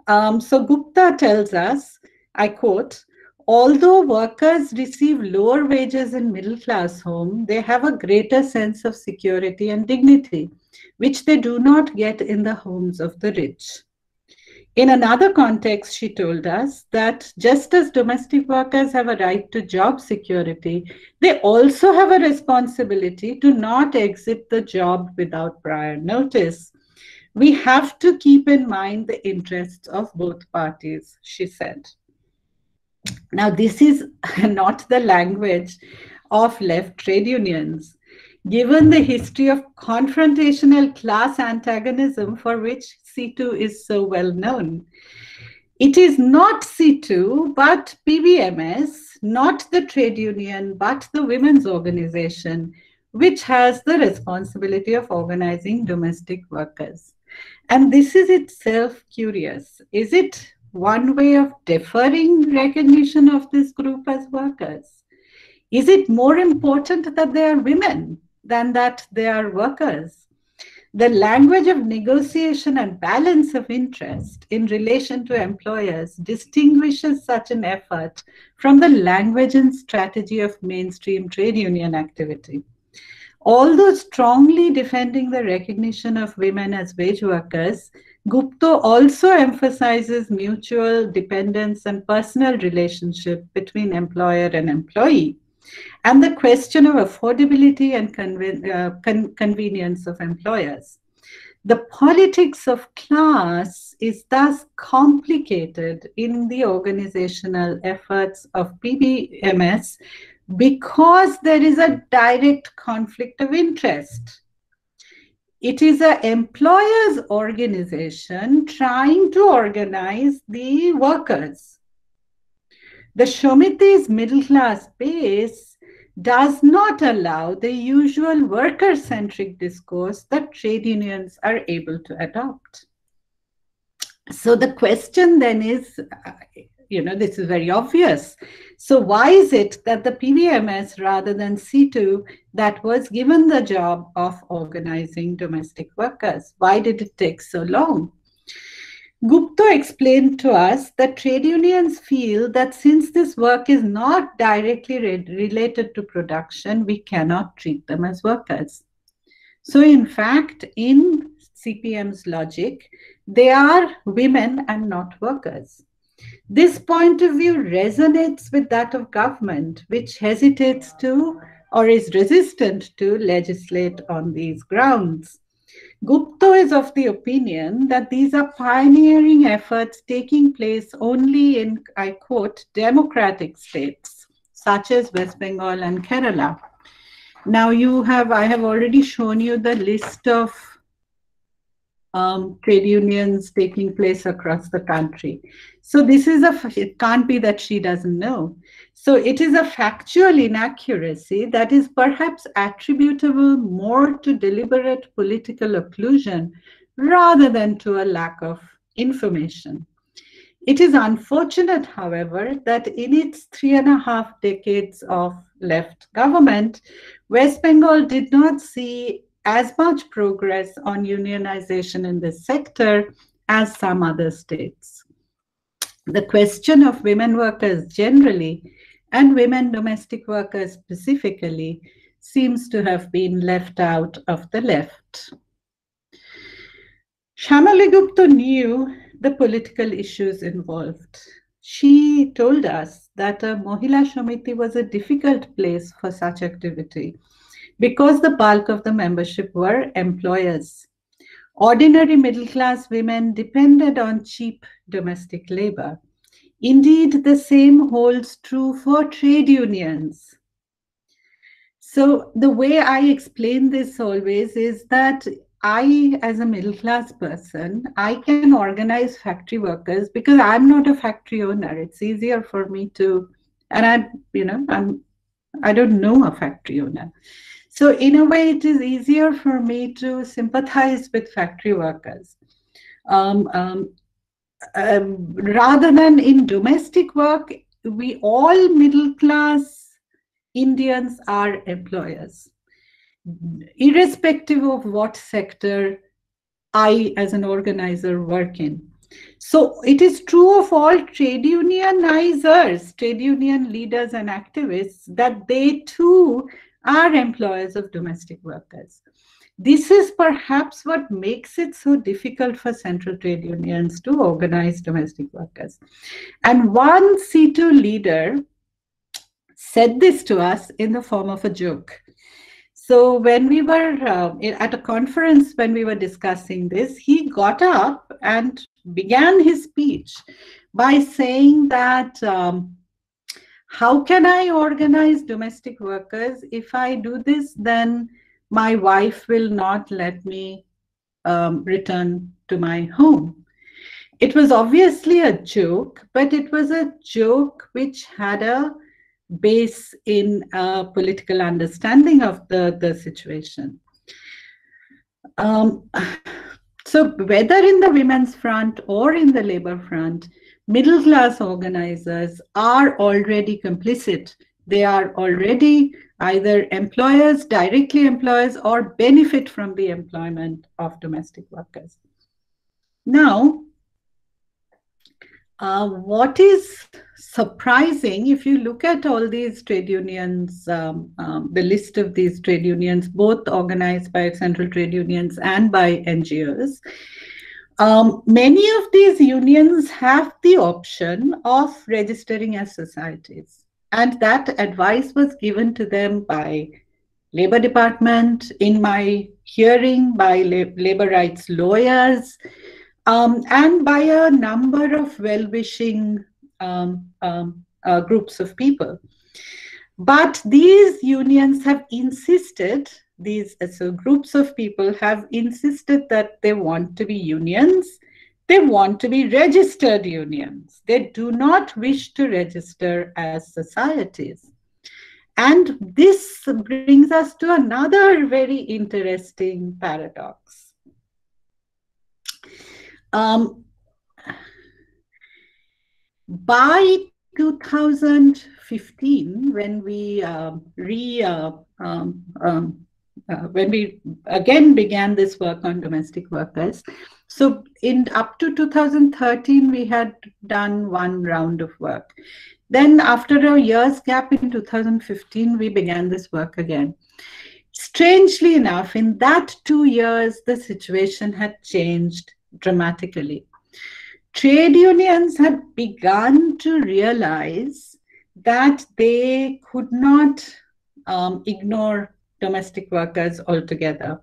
So Gupta tells us, I quote, although workers receive lower wages in middle class homes, they have a greater sense of security and dignity, which they do not get in the homes of the rich. In another context, she told us that just as domestic workers have a right to job security, they also have a responsibility to not exit the job without prior notice. We have to keep in mind the interests of both parties, she said. Now, this is not the language of left trade unions. Given the history of confrontational class antagonism for which C2 is so well known, it is not C2, but PBMS, not the trade union, but the women's organization, which has the responsibility of organizing domestic workers. And this is itself curious. Is it one way of deferring recognition of this group as workers? Is it more important that they are women than that they are workers? The language of negotiation and balance of interest in relation to employers distinguishes such an effort from the language and strategy of mainstream trade union activity. Although strongly defending the recognition of women as wage workers, Gupta also emphasizes mutual dependence and personal relationship between employer and employee, and the question of affordability and convenience of employers. The politics of class is thus complicated in the organizational efforts of PBMS because there is a direct conflict of interest. It is an employer's organization trying to organize the workers. The Shamita's middle class base does not allow the usual worker-centric discourse that trade unions are able to adopt. So the question then is, this is very obvious. So why is it that the PBMS rather than C2 that was given the job of organizing domestic workers? Why did it take so long? Gupta explained to us that trade unions feel that since this work is not directly related to production, we cannot treat them as workers. So in fact, in CPM's logic, they are women and not workers. This point of view resonates with that of government, which hesitates to or is resistant to legislate on these grounds. Gupta is of the opinion that these are pioneering efforts taking place only in, I quote, democratic states, such as West Bengal and Kerala. Now I have already shown you the list of trade unions taking place across the country. So it can't be that she doesn't know. So it is a factual inaccuracy that is perhaps attributable more to deliberate political occlusion rather than to a lack of information. It is unfortunate, however, that in its 3.5 decades of left government, West Bengal did not see as much progress on unionization in this sector as some other states. The question of women workers generally and women domestic workers specifically seems to have been left out of the left. Shamali Gupta knew the political issues involved. She told us that a Mohila Shamiti was a difficult place for such activity because the bulk of the membership were employers. Ordinary middle class women depended on cheap domestic labor. Indeed, the same holds true for trade unions. So, the way I explain this always is that I, as a middle class person, I can organize factory workers because I'm not a factory owner. It's easier for me to, and I don't know a factory owner. So, in a way, it is easier for me to sympathize with factory workers. Um, um, Rather than in domestic work, we all middle class Indians are employers, irrespective of what sector I, as an organizer, work in. So it is true of all trade unionizers, trade union leaders, and activists that they too are employers of domestic workers. This is perhaps what makes it so difficult for central trade unions to organize domestic workers. And one C2 leader said this to us in the form of a joke. So when we were at a conference, when we were discussing this, he got up and began his speech by saying that how can I organize domestic workers? If I do this, then my wife will not let me return to my home. It was obviously a joke, but it was a joke which had a base in a political understanding of the situation. Um, so whether in the women's front or in the labor front, middle class organizers are already complicit. They are already either employers, directly employers, or benefit from the employment of domestic workers. Now, what is surprising, if you look at all these trade unions, the list of these trade unions, both organized by central trade unions and by NGOs, many of these unions have the option of registering as societies. And that advice was given to them by Labor Department, in my hearing, by labor rights lawyers, and by a number of well-wishing groups of people. But these unions have insisted, so groups of people have insisted that they want to be unions. They want to be registered unions. They do not wish to register as societies. And this brings us to another very interesting paradox. By 2015, when we again began this work on domestic workers, so up to 2013, we had done one round of work. Then after a year's gap in 2015, we began this work again. Strangely enough, in that 2 years, the situation had changed dramatically. Trade unions had begun to realize that they could not ignore domestic workers altogether.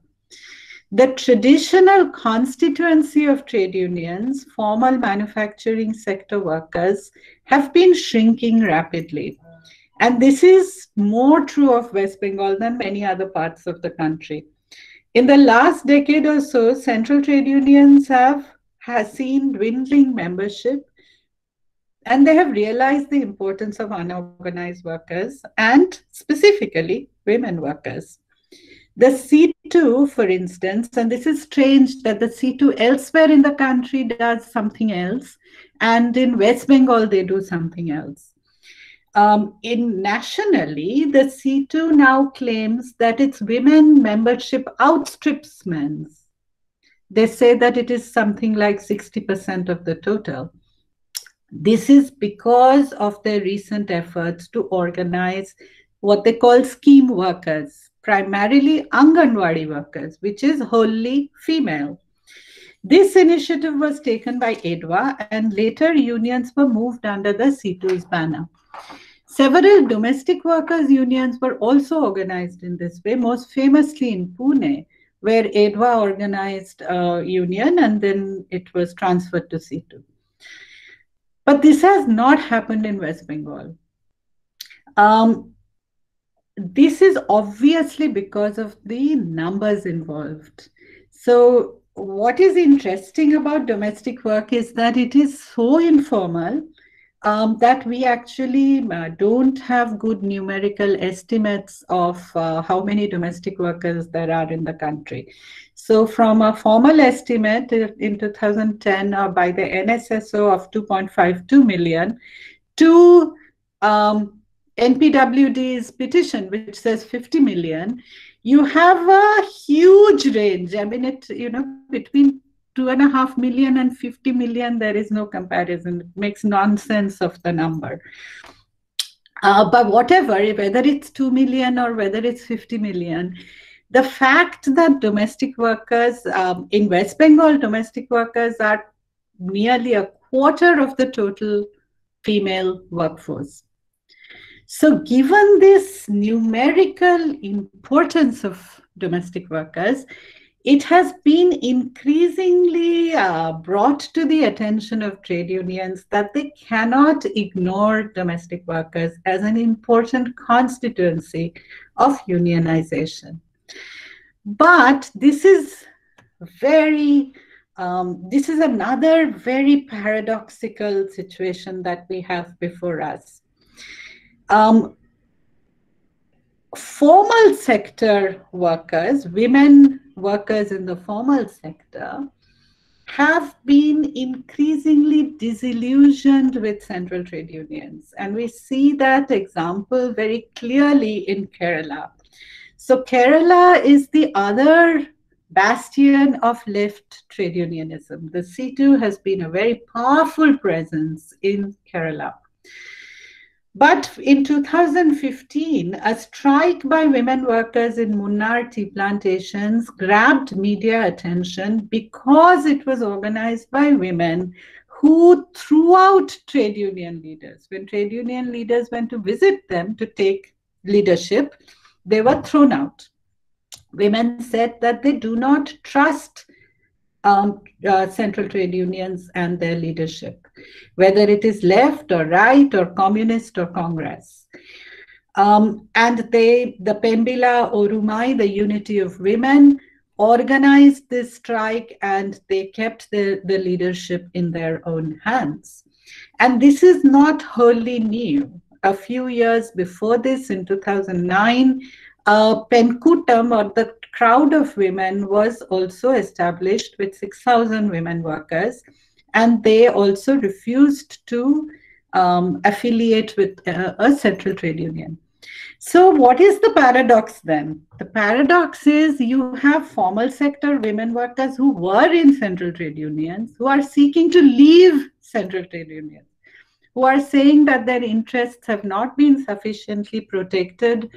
The traditional constituency of trade unions, formal manufacturing sector workers, have been shrinking rapidly. And this is more true of West Bengal than many other parts of the country. In the last decade or so, central trade unions have seen dwindling membership, and they have realized the importance of unorganized workers and specifically women workers. The C2, for instance, and this is strange that the C2 elsewhere in the country does something else, and in West Bengal they do something else. Nationally, the C2 now claims that its women membership outstrips men's. They say that it is something like 60% of the total. This is because of their recent efforts to organize what they call scheme workers, primarily Anganwadi workers, which is wholly female. This initiative was taken by EDWA, and later unions were moved under the C2's banner. Several domestic workers' unions were also organized in this way, most famously in Pune, where EDWA organized a union and then it was transferred to C2. But this has not happened in West Bengal. This is obviously because of the numbers involved. So what is interesting about domestic work is that it is so informal that we actually don't have good numerical estimates of how many domestic workers there are in the country. So from a formal estimate in 2010 by the NSSO of 2.52 million to NPWD's petition, which says 50 million, you have a huge range. I mean, between 2.5 million and 50 million, there is no comparison. It makes nonsense of the number. But whatever, whether it's 2 million or whether it's 50 million, the fact that domestic workers, in West Bengal, domestic workers are nearly a quarter of the total female workforce. So given this numerical importance of domestic workers, it has been increasingly brought to the attention of trade unions that they cannot ignore domestic workers as an important constituency of unionization. But this is another very paradoxical situation that we have before us. Formal sector workers, women workers in the formal sector, have been increasingly disillusioned with central trade unions. And we see that example very clearly in Kerala. So Kerala is the other bastion of left trade unionism. The C2 has been a very powerful presence in Kerala. But in 2015, a strike by women workers in Munnar tea plantations grabbed media attention because it was organized by women who threw out trade union leaders. When trade union leaders went to visit them to take leadership, they were thrown out. Women said that they do not trust central trade unions and their leadership, whether it is left or right or communist or Congress. And the Pembila Orumai, the Unity of Women, organized this strike and they kept the leadership in their own hands. And this is not wholly new. A few years before this, in 2009, Penkutam, or the crowd of women, was also established with 6,000 women workers, and they also refused to affiliate with a central trade union. So what is the paradox then? The paradox is you have formal sector women workers who were in central trade unions, who are seeking to leave central trade unions, who are saying that their interests have not been sufficiently protected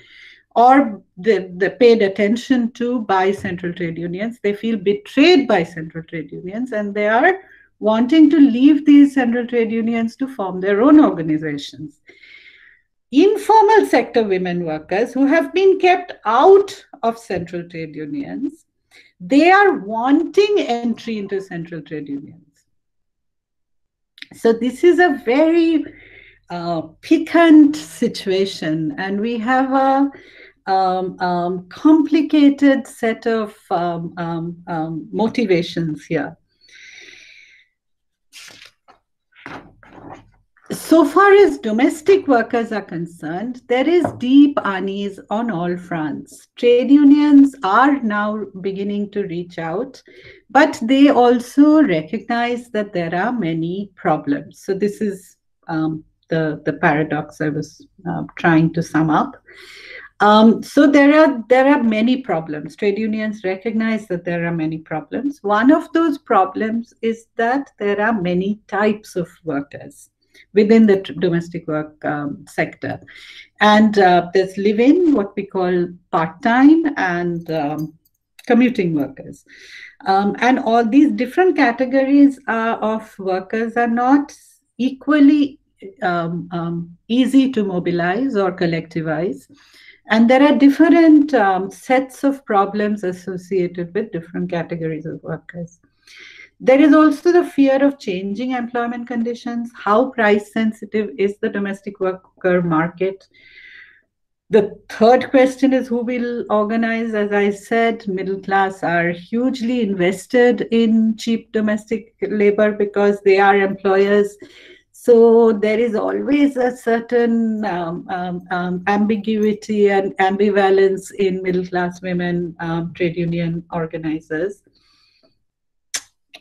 or they paid attention to by central trade unions. They feel betrayed by central trade unions, and they are wanting to leave these central trade unions to form their own organizations. Informal sector women workers who have been kept out of central trade unions, they are wanting entry into central trade unions. So this is a very piquant situation, and we have a complicated set of motivations here. So far as domestic workers are concerned, there is deep unease on all fronts. Trade unions are now beginning to reach out, but they also recognize that there are many problems. So this is the paradox I was trying to sum up. So there are many problems. Trade unions recognize that there are many problems. One of those problems is that there are many types of workers within the domestic work sector. And there's live-in, what we call part-time, and commuting workers. And all these different categories of workers are not equally easy to mobilize or collectivize. And there are different sets of problems associated with different categories of workers. There is also the fear of changing employment conditions. How price sensitive is the domestic worker market? The third question is who will organize. As I said, middle class are hugely invested in cheap domestic labor because they are employers. So there is always a certain ambiguity and ambivalence in middle class women trade union organizers.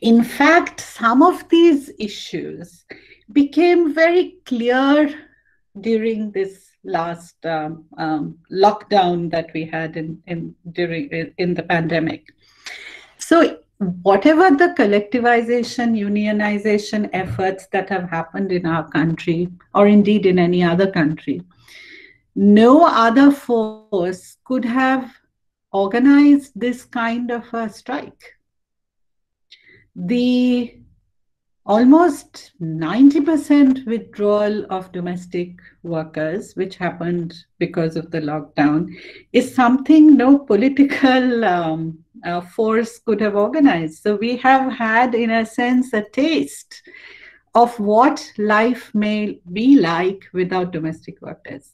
In fact, some of these issues became very clear during this last lockdown that we had in the pandemic. So whatever the collectivization, unionization efforts that have happened in our country, or indeed in any other country, no other force could have organized this kind of a strike. The almost 90% withdrawal of domestic workers, which happened because of the lockdown, is something no political force could have organized. So we have had, in a sense, a taste of what life may be like without domestic workers.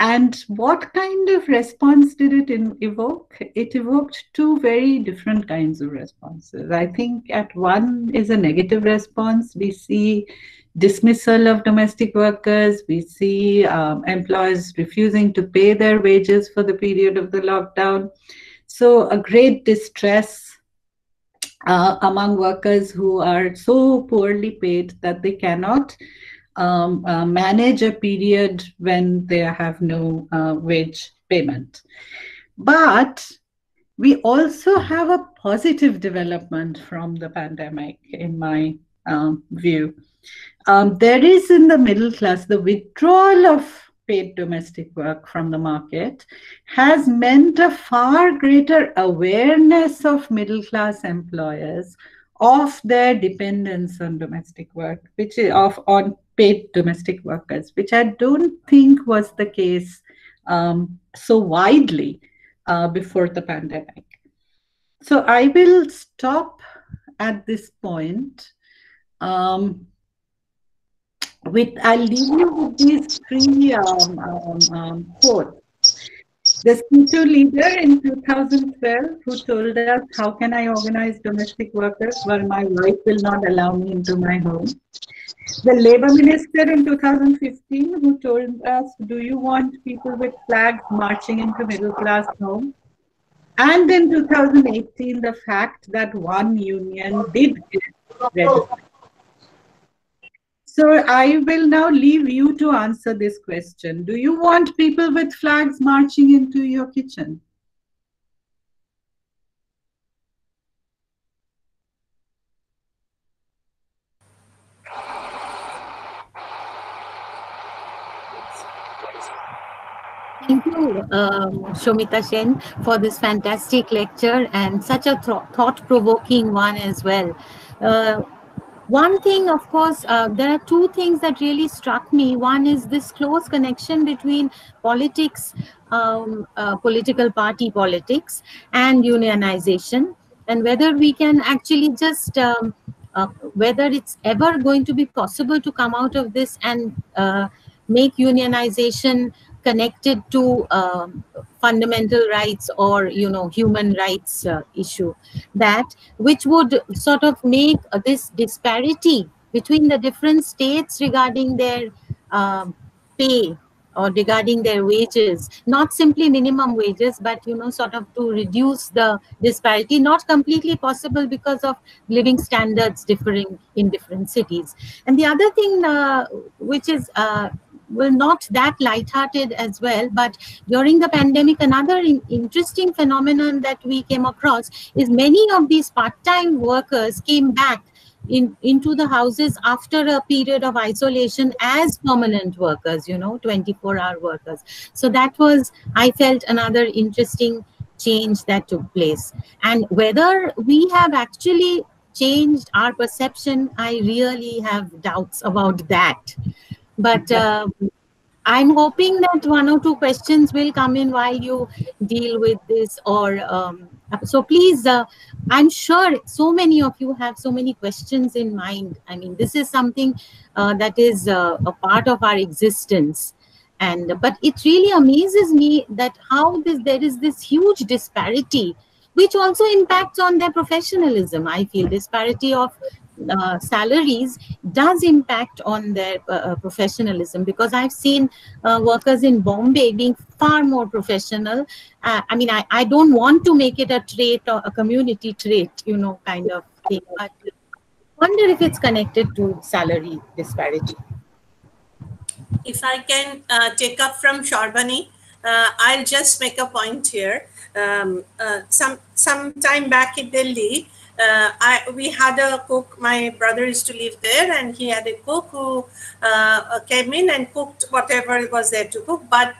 And what kind of response did it evoke? It evoked two very different kinds of responses. I think at one is a negative response. We see dismissal of domestic workers. We see employers refusing to pay their wages for the period of the lockdown. So a great distress among workers who are so poorly paid that they cannot manage a period when they have no wage payment. But we also have a positive development from the pandemic, in my view. There is in the middle class, the withdrawal of paid domestic work from the market has meant a far greater awareness of middle class employers of their dependence on domestic work, which is on paid domestic workers, which I don't think was the case so widely before the pandemic. So I will stop at this point. I'll leave you with these three quotes. The C2 leader in 2012 who told us, how can I organize domestic workers while my wife will not allow me into my home? The labor minister in 2015 who told us, do you want people with flags marching into middle class homes? And in 2018, the fact that one union did get registered. So I will now leave you to answer this question. Do you want people with flags marching into your kitchen? Thank you, Shamita Sen, for this fantastic lecture and such a thought-provoking one as well. One thing, of course, there are two things that really struck me. One is this close connection between politics, political party politics, and unionization, and whether we can actually just, whether it's ever going to be possible to come out of this and make unionization connected to fundamental rights or human rights issue, that which would sort of make this disparity between the different states regarding their pay or regarding their wages, not simply minimum wages, but sort of to reduce the disparity, not completely possible because of living standards differing in different cities. And the other thing which is well, not that lighthearted as well, but during the pandemic, another interesting phenomenon that we came across is many of these part-time workers came back into the houses after a period of isolation as permanent workers, 24-hour workers. So that was, I felt, another interesting change that took place. And whether we have actually changed our perception, I really have doubts about that. But I'm hoping that one or two questions will come in while you deal with this. Or so please, I'm sure so many of you have so many questions in mind. I mean, this is something that is a part of our existence. And but it really amazes me that how there is this huge disparity, which also impacts on their professionalism. I feel disparity of salaries does impact on their professionalism, because I've seen workers in Bombay being far more professional. I mean, I don't want to make it a trait or a community trait, kind of thing, but wonder if it's connected to salary disparity. If I can take up from Sharbani, I'll just make a point here. Some time back in Delhi, we had a cook. My brother used to live there, and he had a cook who came in and cooked whatever was there to cook. But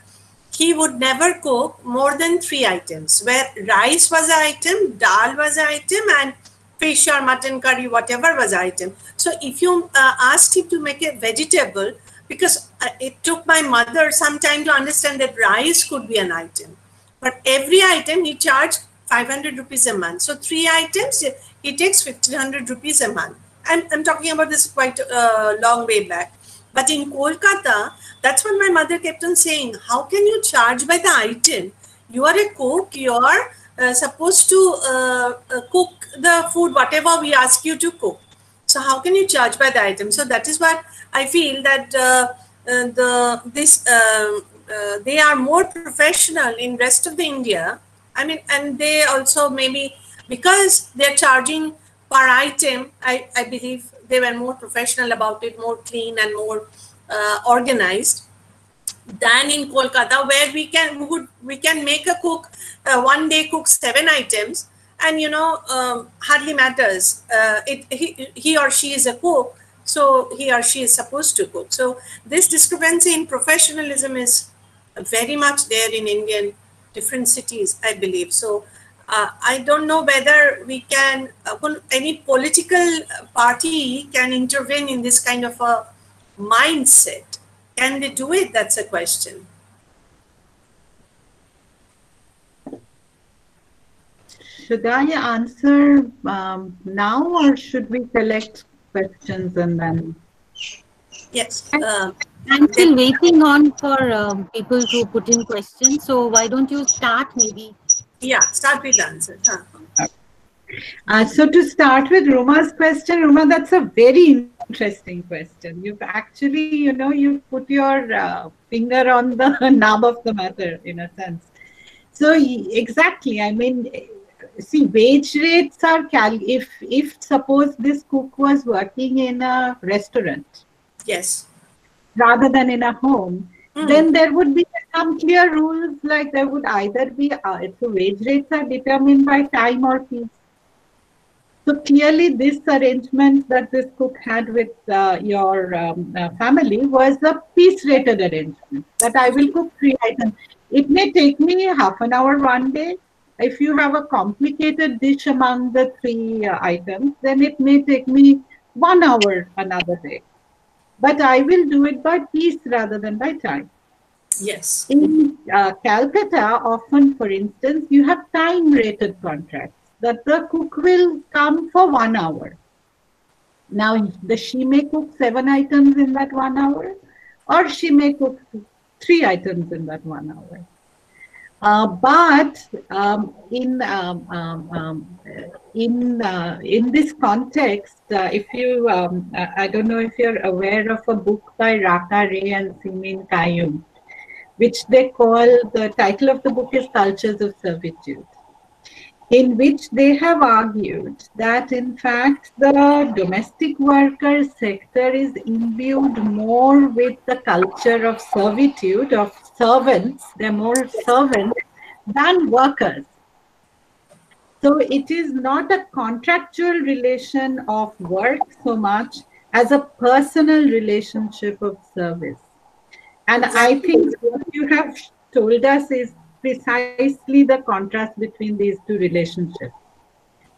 he would never cook more than 3 items, where rice was an item, dal was an item, and fish or mutton curry, whatever was item. So if you asked him to make a vegetable, because it took my mother some time to understand that rice could be an item. But every item he charged 500 rupees a month. So 3 items, he takes 1,500 rupees a month. I'm talking about this quite a long way back. But in Kolkata, that's what my mother kept on saying. How can you charge by the item? You are a cook, you are supposed to cook the food, whatever we ask you to cook. So how can you charge by the item? So that is what I feel, that they are more professional in rest of the India. I mean, and they also maybe because they're charging per item, I believe they were more professional about it, more clean and more organized than in Kolkata, where we can make a cook one day cook 7 items, and hardly matters. He or she is a cook, so he or she is supposed to cook. So this discrepancy in professionalism is very much there in Indian different cities, I believe. So I don't know whether we can, any political party can intervene in this kind of a mindset. Can they do it? That's a question. Should I answer now, or should we collect questions and then? Yes. I'm still waiting on for people to put in questions. So why don't you start maybe? Yeah, start with the answer. So to start with Ruma's question, Ruma, that's a very interesting question. You've actually, you've put your finger on the nub of the matter, in a sense. So exactly, I mean, see, wage rates are if suppose this cook was working in a restaurant, yes, rather than in a home, then there would be some clear rules, like there would either be so wage rates are determined by time or fees. So clearly, this arrangement that this cook had with your family was a piece-rated arrangement, that I will cook 3 items. It may take me half an hour one day. If you have a complicated dish among the 3 items, then it may take me 1 hour another day. But I will do it by piece rather than by time. Yes. In Calcutta, often, for instance, you have time-rated contracts, that the cook will come for 1 hour. Now, she may cook 7 items in that 1 hour, or she may cook 3 items in that 1 hour. But in this context, if you, I don't know if you're aware of a book by Raka Ray and Simin Kayum, which they call, the title of the book is Cultures of Servitude, in which they have argued that in fact the domestic worker sector is imbued more with the culture of servitude, of servants. They're more servants than workers. So it is not a contractual relation of work so much as a personal relationship of service. And I think what you have told us is precisely the contrast between these two relationships.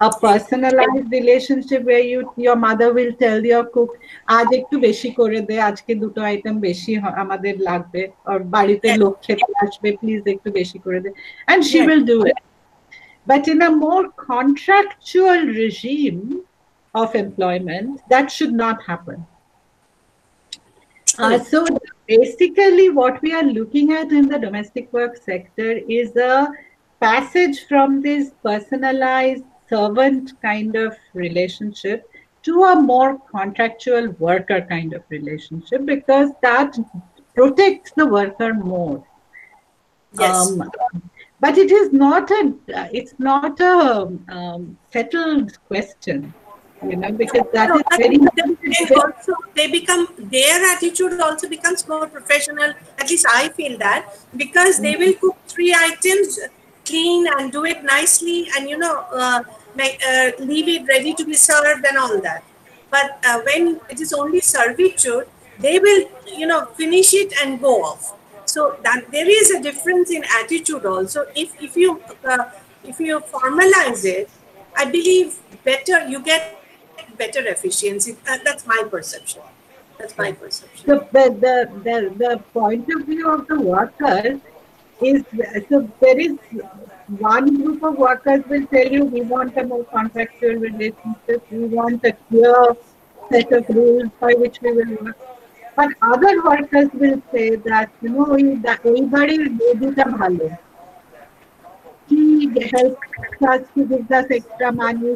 A personalized relationship where your mother will tell your cook, আজ একটু বেশি করে দে, আজকে দুটো item বেশি আমাদের লাগবে, or বাড়িতে Yes, লোক খেতে আসবে, প্লিজ একটু বেশি করে দে, and she yes, will do it. But in a more contractual regime of employment, that should not happen. true. So basically, what we are looking at in the domestic work sector is a passage from this personalized servant kind of relationship to a more contractual worker kind of relationship, because that protects the worker more. Yes. Um, but it is not a settled question, because that No, is but very then also they become, their attitude also becomes more professional. At least I feel that, because they will cook 3 items, clean and do it nicely, and leave it ready to be served and all that. But when it is only servitude, they will finish it and go off. So that there is a difference in attitude also. If you formalize it, I believe better, you get better efficiency. That's my perception. That's my perception. The point of view of the workers is, so there is one group of workers will tell you, we want a more contractual relationship, we want a clear set of rules by which we will work. But other workers will say that, everybody babyটা ভালো. He helps us, he gives us extra money.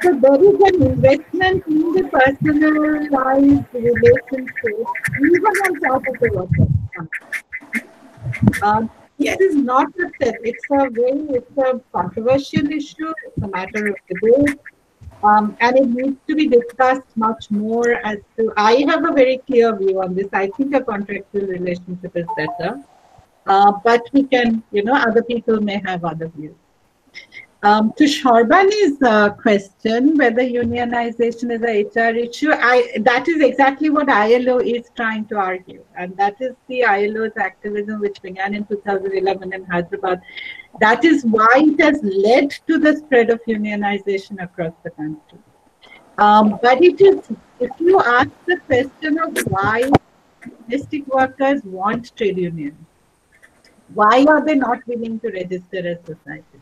So there is an investment in the personalized relationship, even on top of the worker. This Yes. is not a step. It's a controversial issue. It's a matter of debate. And it needs to be discussed much more as to, I have a very clear view on this. I think a contractual relationship is better. But we can, other people may have other views. To Shorbani's question, whether unionization is a HR issue, that is exactly what ILO is trying to argue. And that is the ILO's activism, which began in 2011 in Hyderabad. That is why it has led to the spread of unionization across the country. But it is, if you ask the question of why domestic workers want trade unions, why are they not willing to register as society?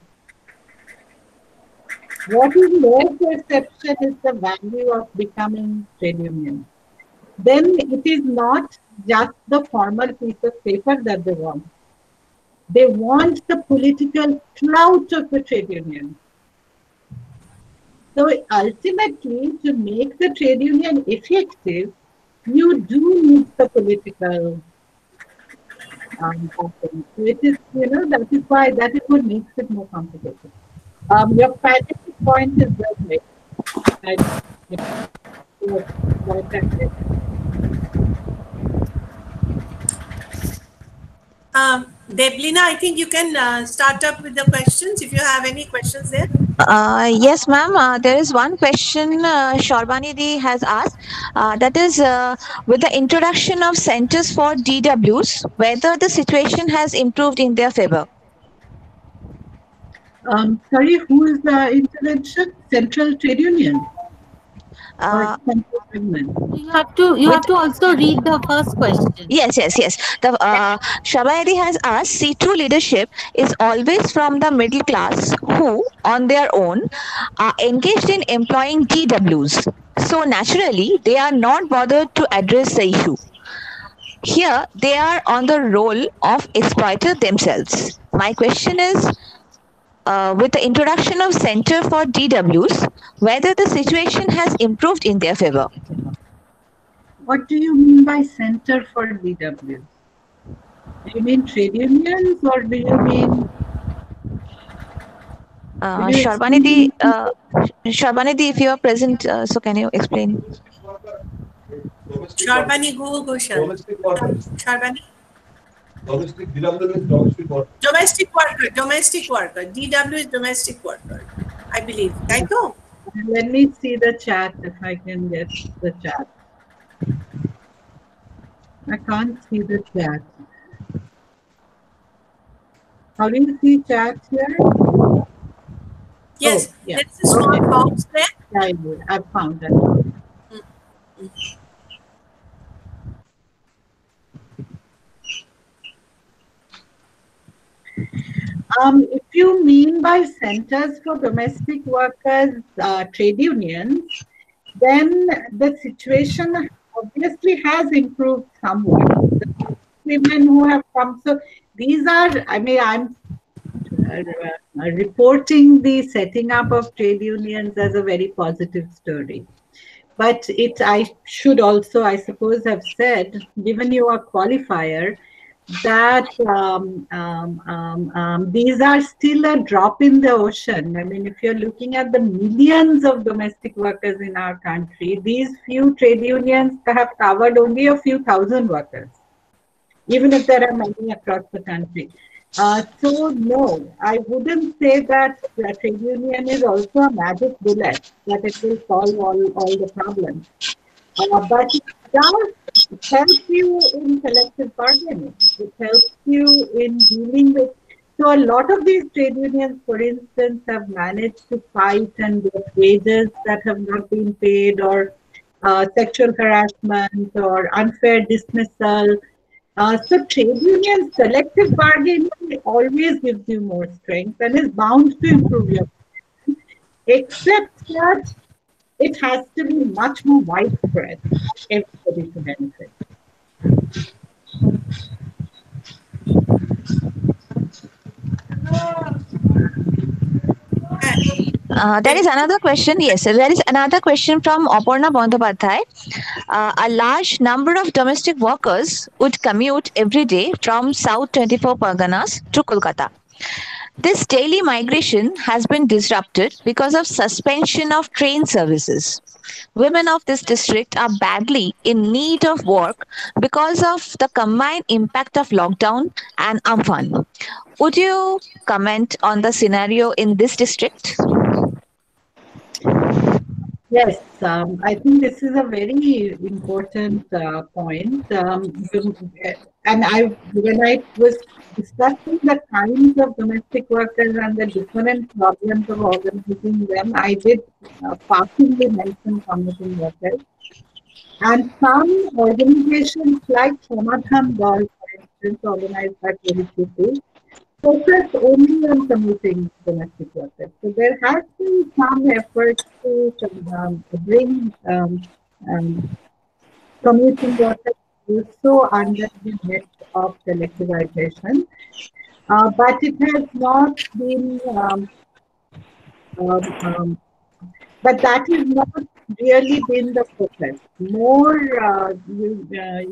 What is their perception is the value of becoming trade union. Then it is not just the formal piece of paper that they want. They want the political clout of the trade union. So ultimately, to make the trade union effective, you do need the political backing. So it is, that is what makes it more complicated. Your patented point is well made. Deblina, I think you can start up with the questions if you have any questions there. Yes, ma'am. There is one question Shorbani Di has asked. That is, with the introduction of centers for DWs, whether the situation has improved in their favor. Sorry, who is the intervention? Central Trade Union or central government? You have to also read the first question. Yes. The Shabayadi has asked, C2 leadership is always from the middle class who, on their own, are engaged in employing DWs. So naturally, they are not bothered to address the issue. Here, they are on the role of exploiter themselves. My question is, with the introduction of Center for DWs, whether the situation has improved in their favor. What do you mean by Center for DWs? Do you mean trade unions, or do you mean... Sharbanidhi, if you are present, so can you explain? Sharbani Ghoshal. Sharbani. Domestic worker. DW is domestic worker, I believe. I know. Let me see the chat if I can get the chat. I can't see the chat. How do you see chat here? Oh, Yes, yeah. there is a small Okay. box there. Yeah, I found that. If you mean by centers for domestic workers, trade unions, then the situation obviously has improved somewhat. The women who have come, so these are, I mean, I'm reporting the setting up of trade unions as a very positive story. But I should also, I suppose, have said, given you a qualifier, that these are still a drop in the ocean. I mean, if you're looking at the millions of domestic workers in our country, these few trade unions have covered only a few thousand workers, even if there are many across the country. So, no, I wouldn't say that the trade union is also a magic bullet that it will solve all the problems. But it does help you in collective bargaining. It helps you in dealing with. So, a lot of these trade unions, for instance, have managed to fight and get wages that have not been paid, or sexual harassment, or unfair dismissal. So trade unions, collective bargaining always gives you more strength and is bound to improve your, except that it has to be much more widespread for everybody to benefit. There is another question. Yes, there is another question from Aparna Bandhopadhyay. A large number of domestic workers would commute every day from South 24 Parganas to Kolkata. This daily migration has been disrupted because of suspension of train services. Women of this district are badly in need of work because of the combined impact of lockdown and Amphan. Would you comment on the scenario in this district? Yes, I think this is a very important point. And when I was discussing the kinds of domestic workers and the different problems of organizing them, I did passingly mention commuting workers. And some organizations like Samadhan Dal, for instance, organized by police people, focus only on commuting domestic workers. So there has been some effort to bring commuting workers also under the net of collectivization, but it has not been um, um, but that has not really been the focus. More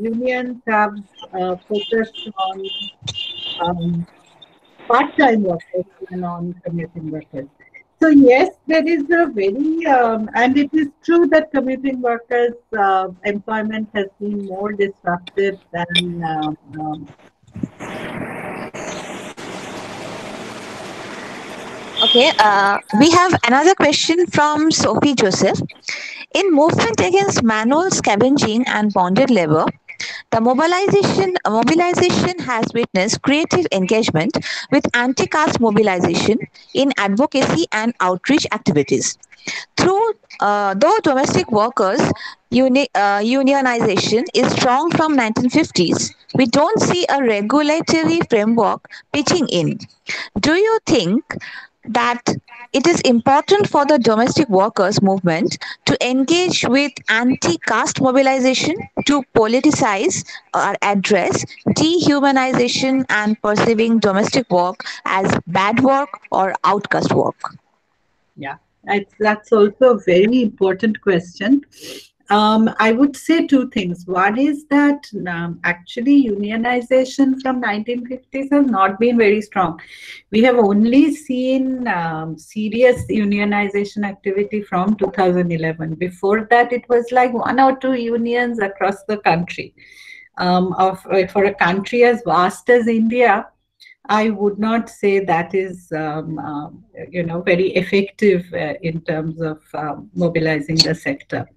unions have focused on um, part-time workers than on commuting workers. So yes, there is a very, and it is true that commuting workers' employment has been more disrupted than Okay, we have another question from Sophie Joseph. In movement against manual scavenging and bonded labor, the mobilization has witnessed creative engagement with anti-caste mobilization in advocacy and outreach activities. Though domestic workers unionization is strong from 1950s, we don't see a regulatory framework pitching in. Do you think that it is important for the domestic workers movement to engage with anti-caste mobilization to politicize or address dehumanization and perceiving domestic work as bad work or outcast work? yeah, that's also a very important question. I would say two things. One is that actually unionization from 1950s has not been very strong. We have only seen serious unionization activity from 2011. Before that, it was like one or two unions across the country. For a country as vast as India, I would not say that is, very effective in terms of mobilizing the sector.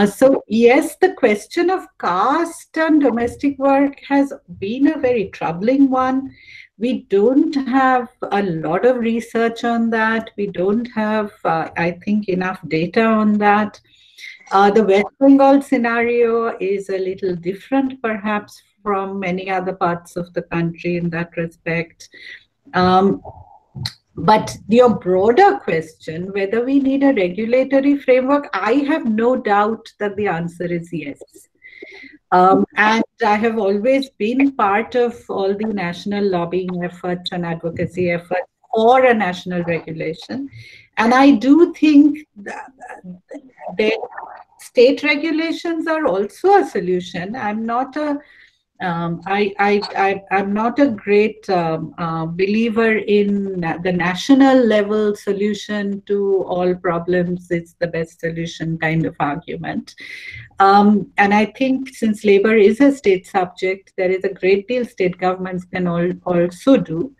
So yes, the question of caste and domestic work has been a very troubling one, We don't have a lot of research on that. We don't have, I think, enough data on that. The West Bengal scenario is a little different, perhaps, from many other parts of the country in that respect. Um, but your broader question, whether we need a regulatory framework, I have no doubt that the answer is yes. And I have always been part of all the national lobbying efforts and advocacy efforts for a national regulation. And I do think that state regulations are also a solution. I'm not a great believer in the national level solution to all problems. It's the best solution kind of argument. And I think since labor is a state subject, there is a great deal state governments can also do.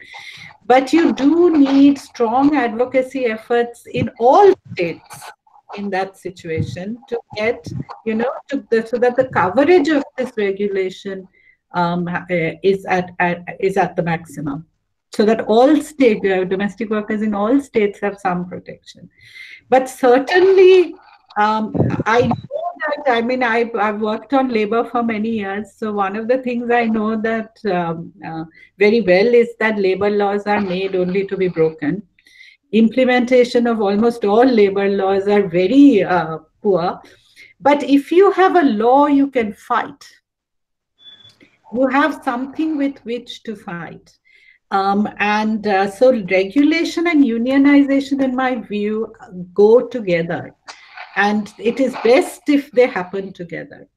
But you do need strong advocacy efforts in all states in that situation to get, so that the coverage of this regulation is at the maximum, so that all state domestic workers in all states have some protection. But certainly, I know that, I mean, I've worked on labor for many years. So one of the things I know that very well is that labor laws are made only to be broken. Implementation of almost all labor laws are very poor. But if you have a law you can fight, you have something with which to fight. And so regulation and unionization, in my view, go together. And it is best if they happen together.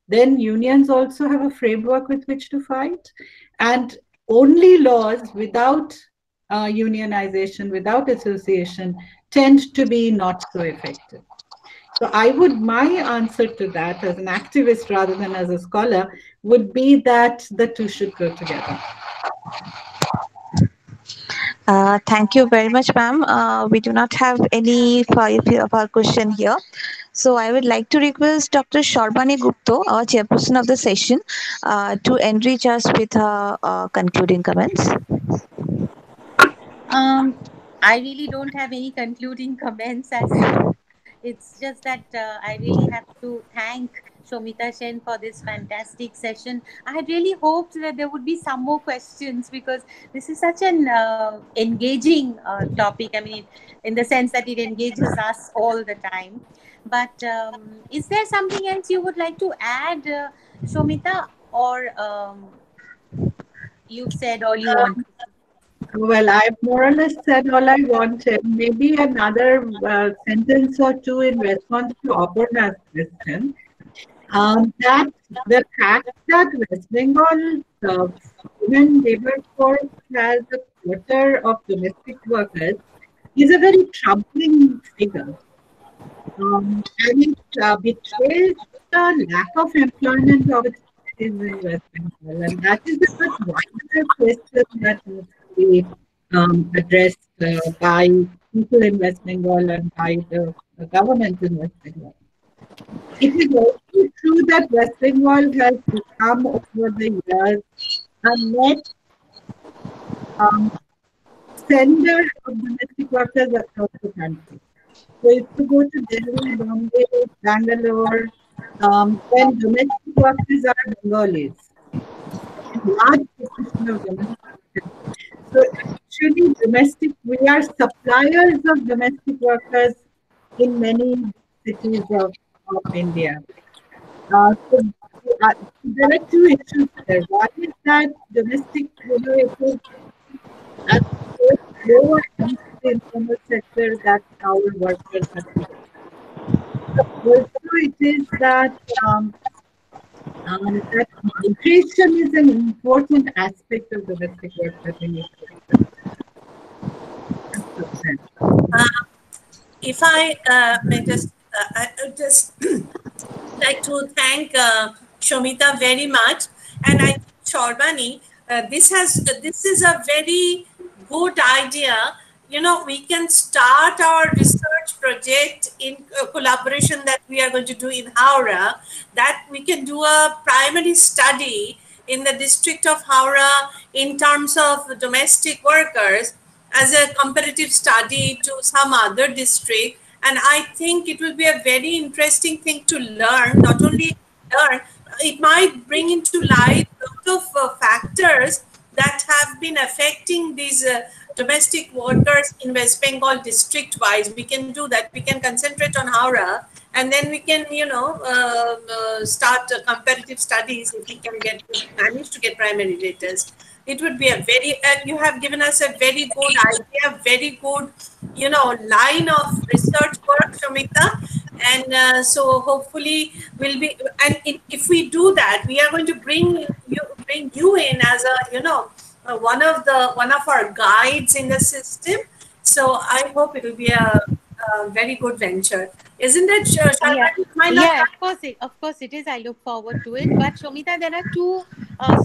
Then unions also have a framework with which to fight. And only laws without unionization, without association, tend to be not so effective. So my answer to that as an activist rather than as a scholar would be that the two should go together. Thank you very much, ma'am. We do not have any of our question here. So I would like to request Dr. Sharbani Gupta, our chairperson of the session, to enrich us with her concluding comments. I really don't have any concluding comments as such. It's just that I really have to thank Shamita Sen for this fantastic session. I had really hoped that there would be some more questions because this is such an engaging topic. I mean, in the sense that it engages us all the time. But is there something else you would like to add, Shamita, or you've said all you want? Well, I've more or less said all I wanted. Maybe another sentence or two in response to Aparna's question. That the fact that West Bengal women labor force has a quarter of domestic workers is a very troubling figure. And it betrays the lack of employment opportunities in West Bengal. And that is a much wider question that needs to be addressed by people in West Bengal and by the government in West Bengal. It is also true that West Bengal has become over the years a net um, sender of domestic workers across the country. So if you go to Delhi, Bombay, Bangalore, then domestic workers are Bengalis, a large proportion of domestic workers. So actually we are suppliers of domestic workers in many cities of India. So there are two issues there. One is that domestic, it is at the lower end of the informal sector that our workers are taken. Also, it is that migration is an important aspect of domestic work that we need to If I may I would just like to thank Shamita very much, and I think Sharbani, this is a very good idea. You know, we can start our research project in collaboration that we are going to do in Howrah. That we can do a primary study in the district of Howrah in terms of domestic workers as a comparative study to some other district. And I think it will be a very interesting thing to learn, not only learn, it might bring into light a lot of factors that have been affecting these domestic workers in West Bengal district wise. We can do that. We can concentrate on Howrah, and then we can, start comparative studies if we can manage to get primary data. It would be a very, you have given us a very good idea, very good, line of research work, Shamita. And so hopefully we'll be, and if we do that, we are going to bring you in as a, one of our guides in the system. So I hope it will be a very good venture. Isn't it, Yeah, Sharma? It might not yeah, of course it is. I look forward to it. But Shomita, there are two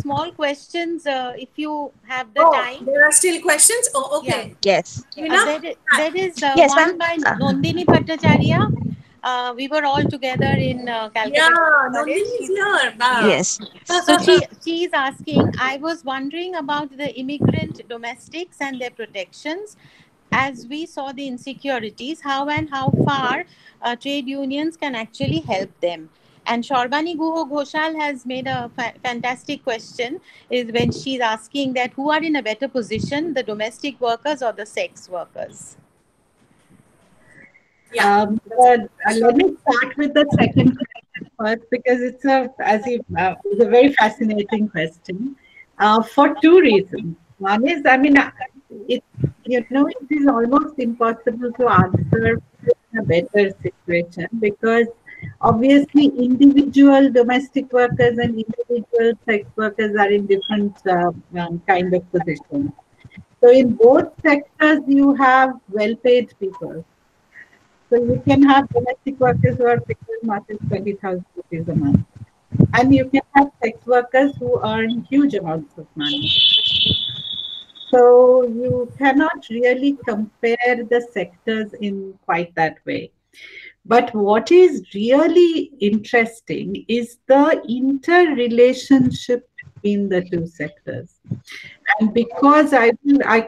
small questions. If you have the Oh, time, there are still questions? Oh, yeah. okay. Yes. Enough? There is Yes, ma'am. one by Nandini Bhattacharya. We were all together in Calcutta Yeah, College. Nandini is here. Bah. Yeah. Yes. So she is asking, I was wondering about the immigrant domestics and their protections. As we saw the insecurities, how and how far trade unions can actually help them. And Shorbani Guho Ghoshal has made a fantastic question is when she's asking that who are in a better position, the domestic workers or the sex workers? Yeah. Let me start with the second question first because it's a very fascinating question for two reasons. One is, I mean, it it is almost impossible to answer in a better situation because obviously individual domestic workers and individual sex workers are in different kind of positions. So in both sectors, you have well-paid people. So you can have domestic workers who are paid as much as 20,000 rupees a month. And you can have sex workers who earn huge amounts of money. So you cannot really compare the sectors in quite that way. But what is really interesting is the interrelationship between the two sectors. And because I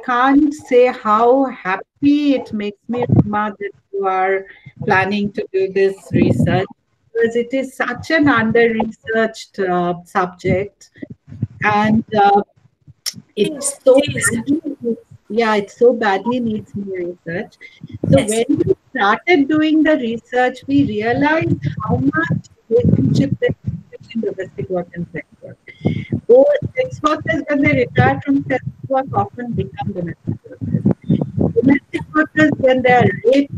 can't say how happy it makes me, Rima, that you are planning to do this research because it is such an under-researched subject, and It is. it so badly needs more research. So Yes. when we started doing the research, we realized how much relationship there is between domestic work and sex work. Those sex workers, when they retire from sex work, often become domestic workers. Domestic workers, when they are raped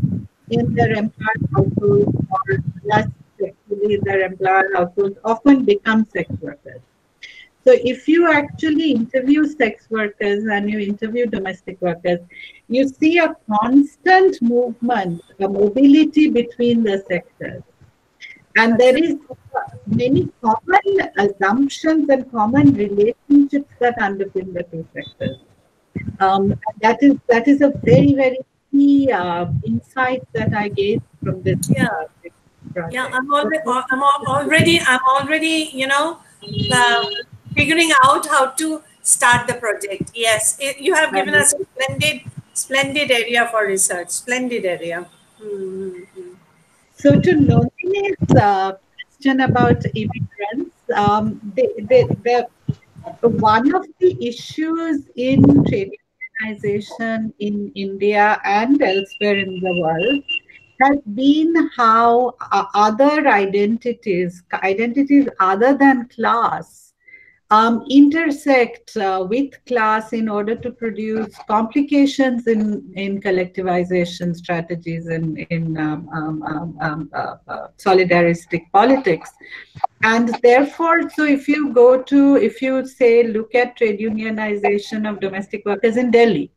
in their employer household or less sexually in their employer household, often become sex workers. So if you actually interview sex workers and you interview domestic workers, you see a constant movement, a mobility between the sectors. And there is many common assumptions and common relationships that underpin the two sectors. That is a very very key insight that I gained from Yeah. this Yeah. project. I'm already, I'm already, uh, figuring out how to start the project. Yes. You have given Um, us a splendid area for research. Splendid area. Mm-hmm. So to Nondine's question about immigrants, one of the issues in trade unionization in India and elsewhere in the world has been how other identities other than class, intersect with class in order to produce complications in collectivization strategies in solidaristic politics. And therefore, so if you say, look at trade unionization of domestic workers in Delhi,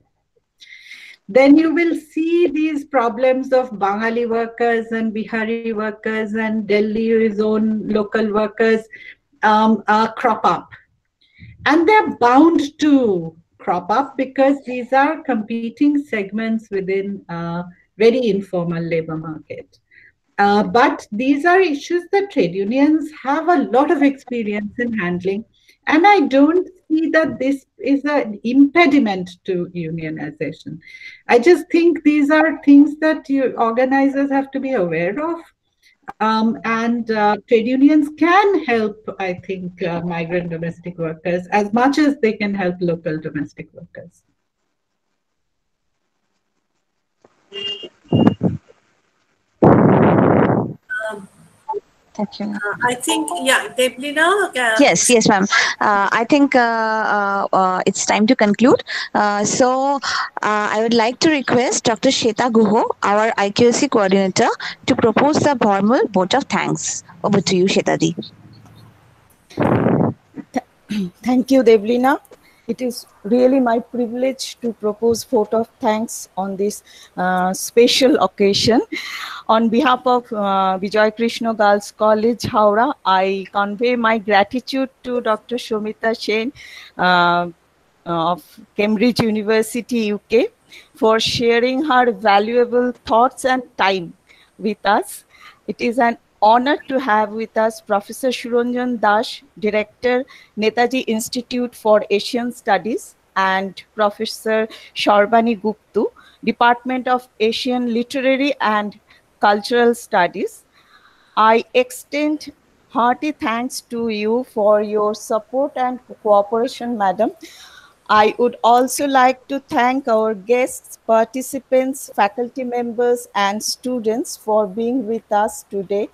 then you will see these problems of Bengali workers and Bihari workers and Delhi's own local workers crop up. And they're bound to crop up because these are competing segments within a very informal labor market. But these are issues that trade unions have a lot of experience in handling. And I don't see that this is an impediment to unionization. I just think these are things that organizers have to be aware of. And trade unions can help, I think, migrant domestic workers as much as they can help local domestic workers. Um, Thank you. I think, yeah, Deblina. Yes, yes, ma'am. I think it's time to conclude. I would like to request Dr. Shweta Guho, our IQC coordinator, to propose the formal vote of thanks. Over to you, Shweta ji. Thank you, Devlina. It is really my privilege to propose vote of thanks on this special occasion. On behalf of Vijay Krishna Girls College, Howrah, I convey my gratitude to Dr. Shamita Sen of Cambridge University, UK, for sharing her valuable thoughts and time with us. It is an honor to have with us Professor Suranjan Das, Director, Netaji Institute for Asian Studies, and Professor Sharbani Guptu, Department of Asian Literary and Cultural Studies. I extend hearty thanks to you for your support and cooperation, Madam. I would also like to thank our guests, participants, faculty members, and students for being with us today.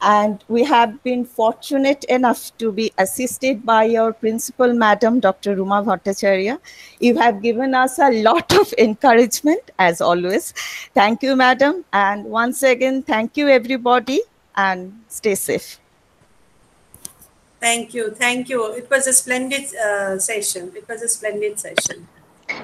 And we have been fortunate enough to be assisted by our principal, Madam Dr. Ruma Bhattacharya. You have given us a lot of encouragement, as always. Thank you, Madam. And once again, thank you, everybody, and stay safe. Thank you, thank you. It was a splendid session. It was a splendid session.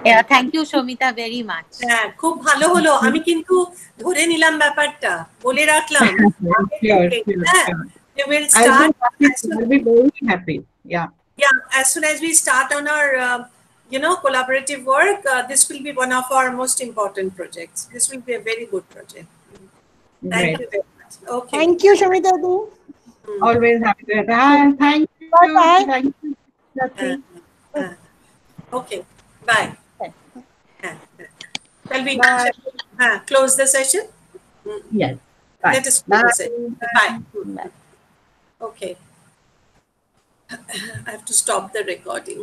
Yeah, thank you, Shamita, very much. হ্যাঁ, খুব ভালো হলো। আমি কিন্তু ধরে নিলাম ব্যাপারটা, বলে রাখলাম। Sure, sure, হ্যাঁ, sure. we will I'll start. be very happy. Yeah. Yeah, as soon as we start on our, collaborative work, this will be one of our most important projects. This will be a very good project. Thank Great. you very much. Okay. Thank you, Shamita. Always happy to have. Thank you. Bye-bye. Thank you. Jyoti. Okay. Bye. Shall we close the session? Yes. Bye. Let us close the session. Bye. Okay. I have to stop the recording.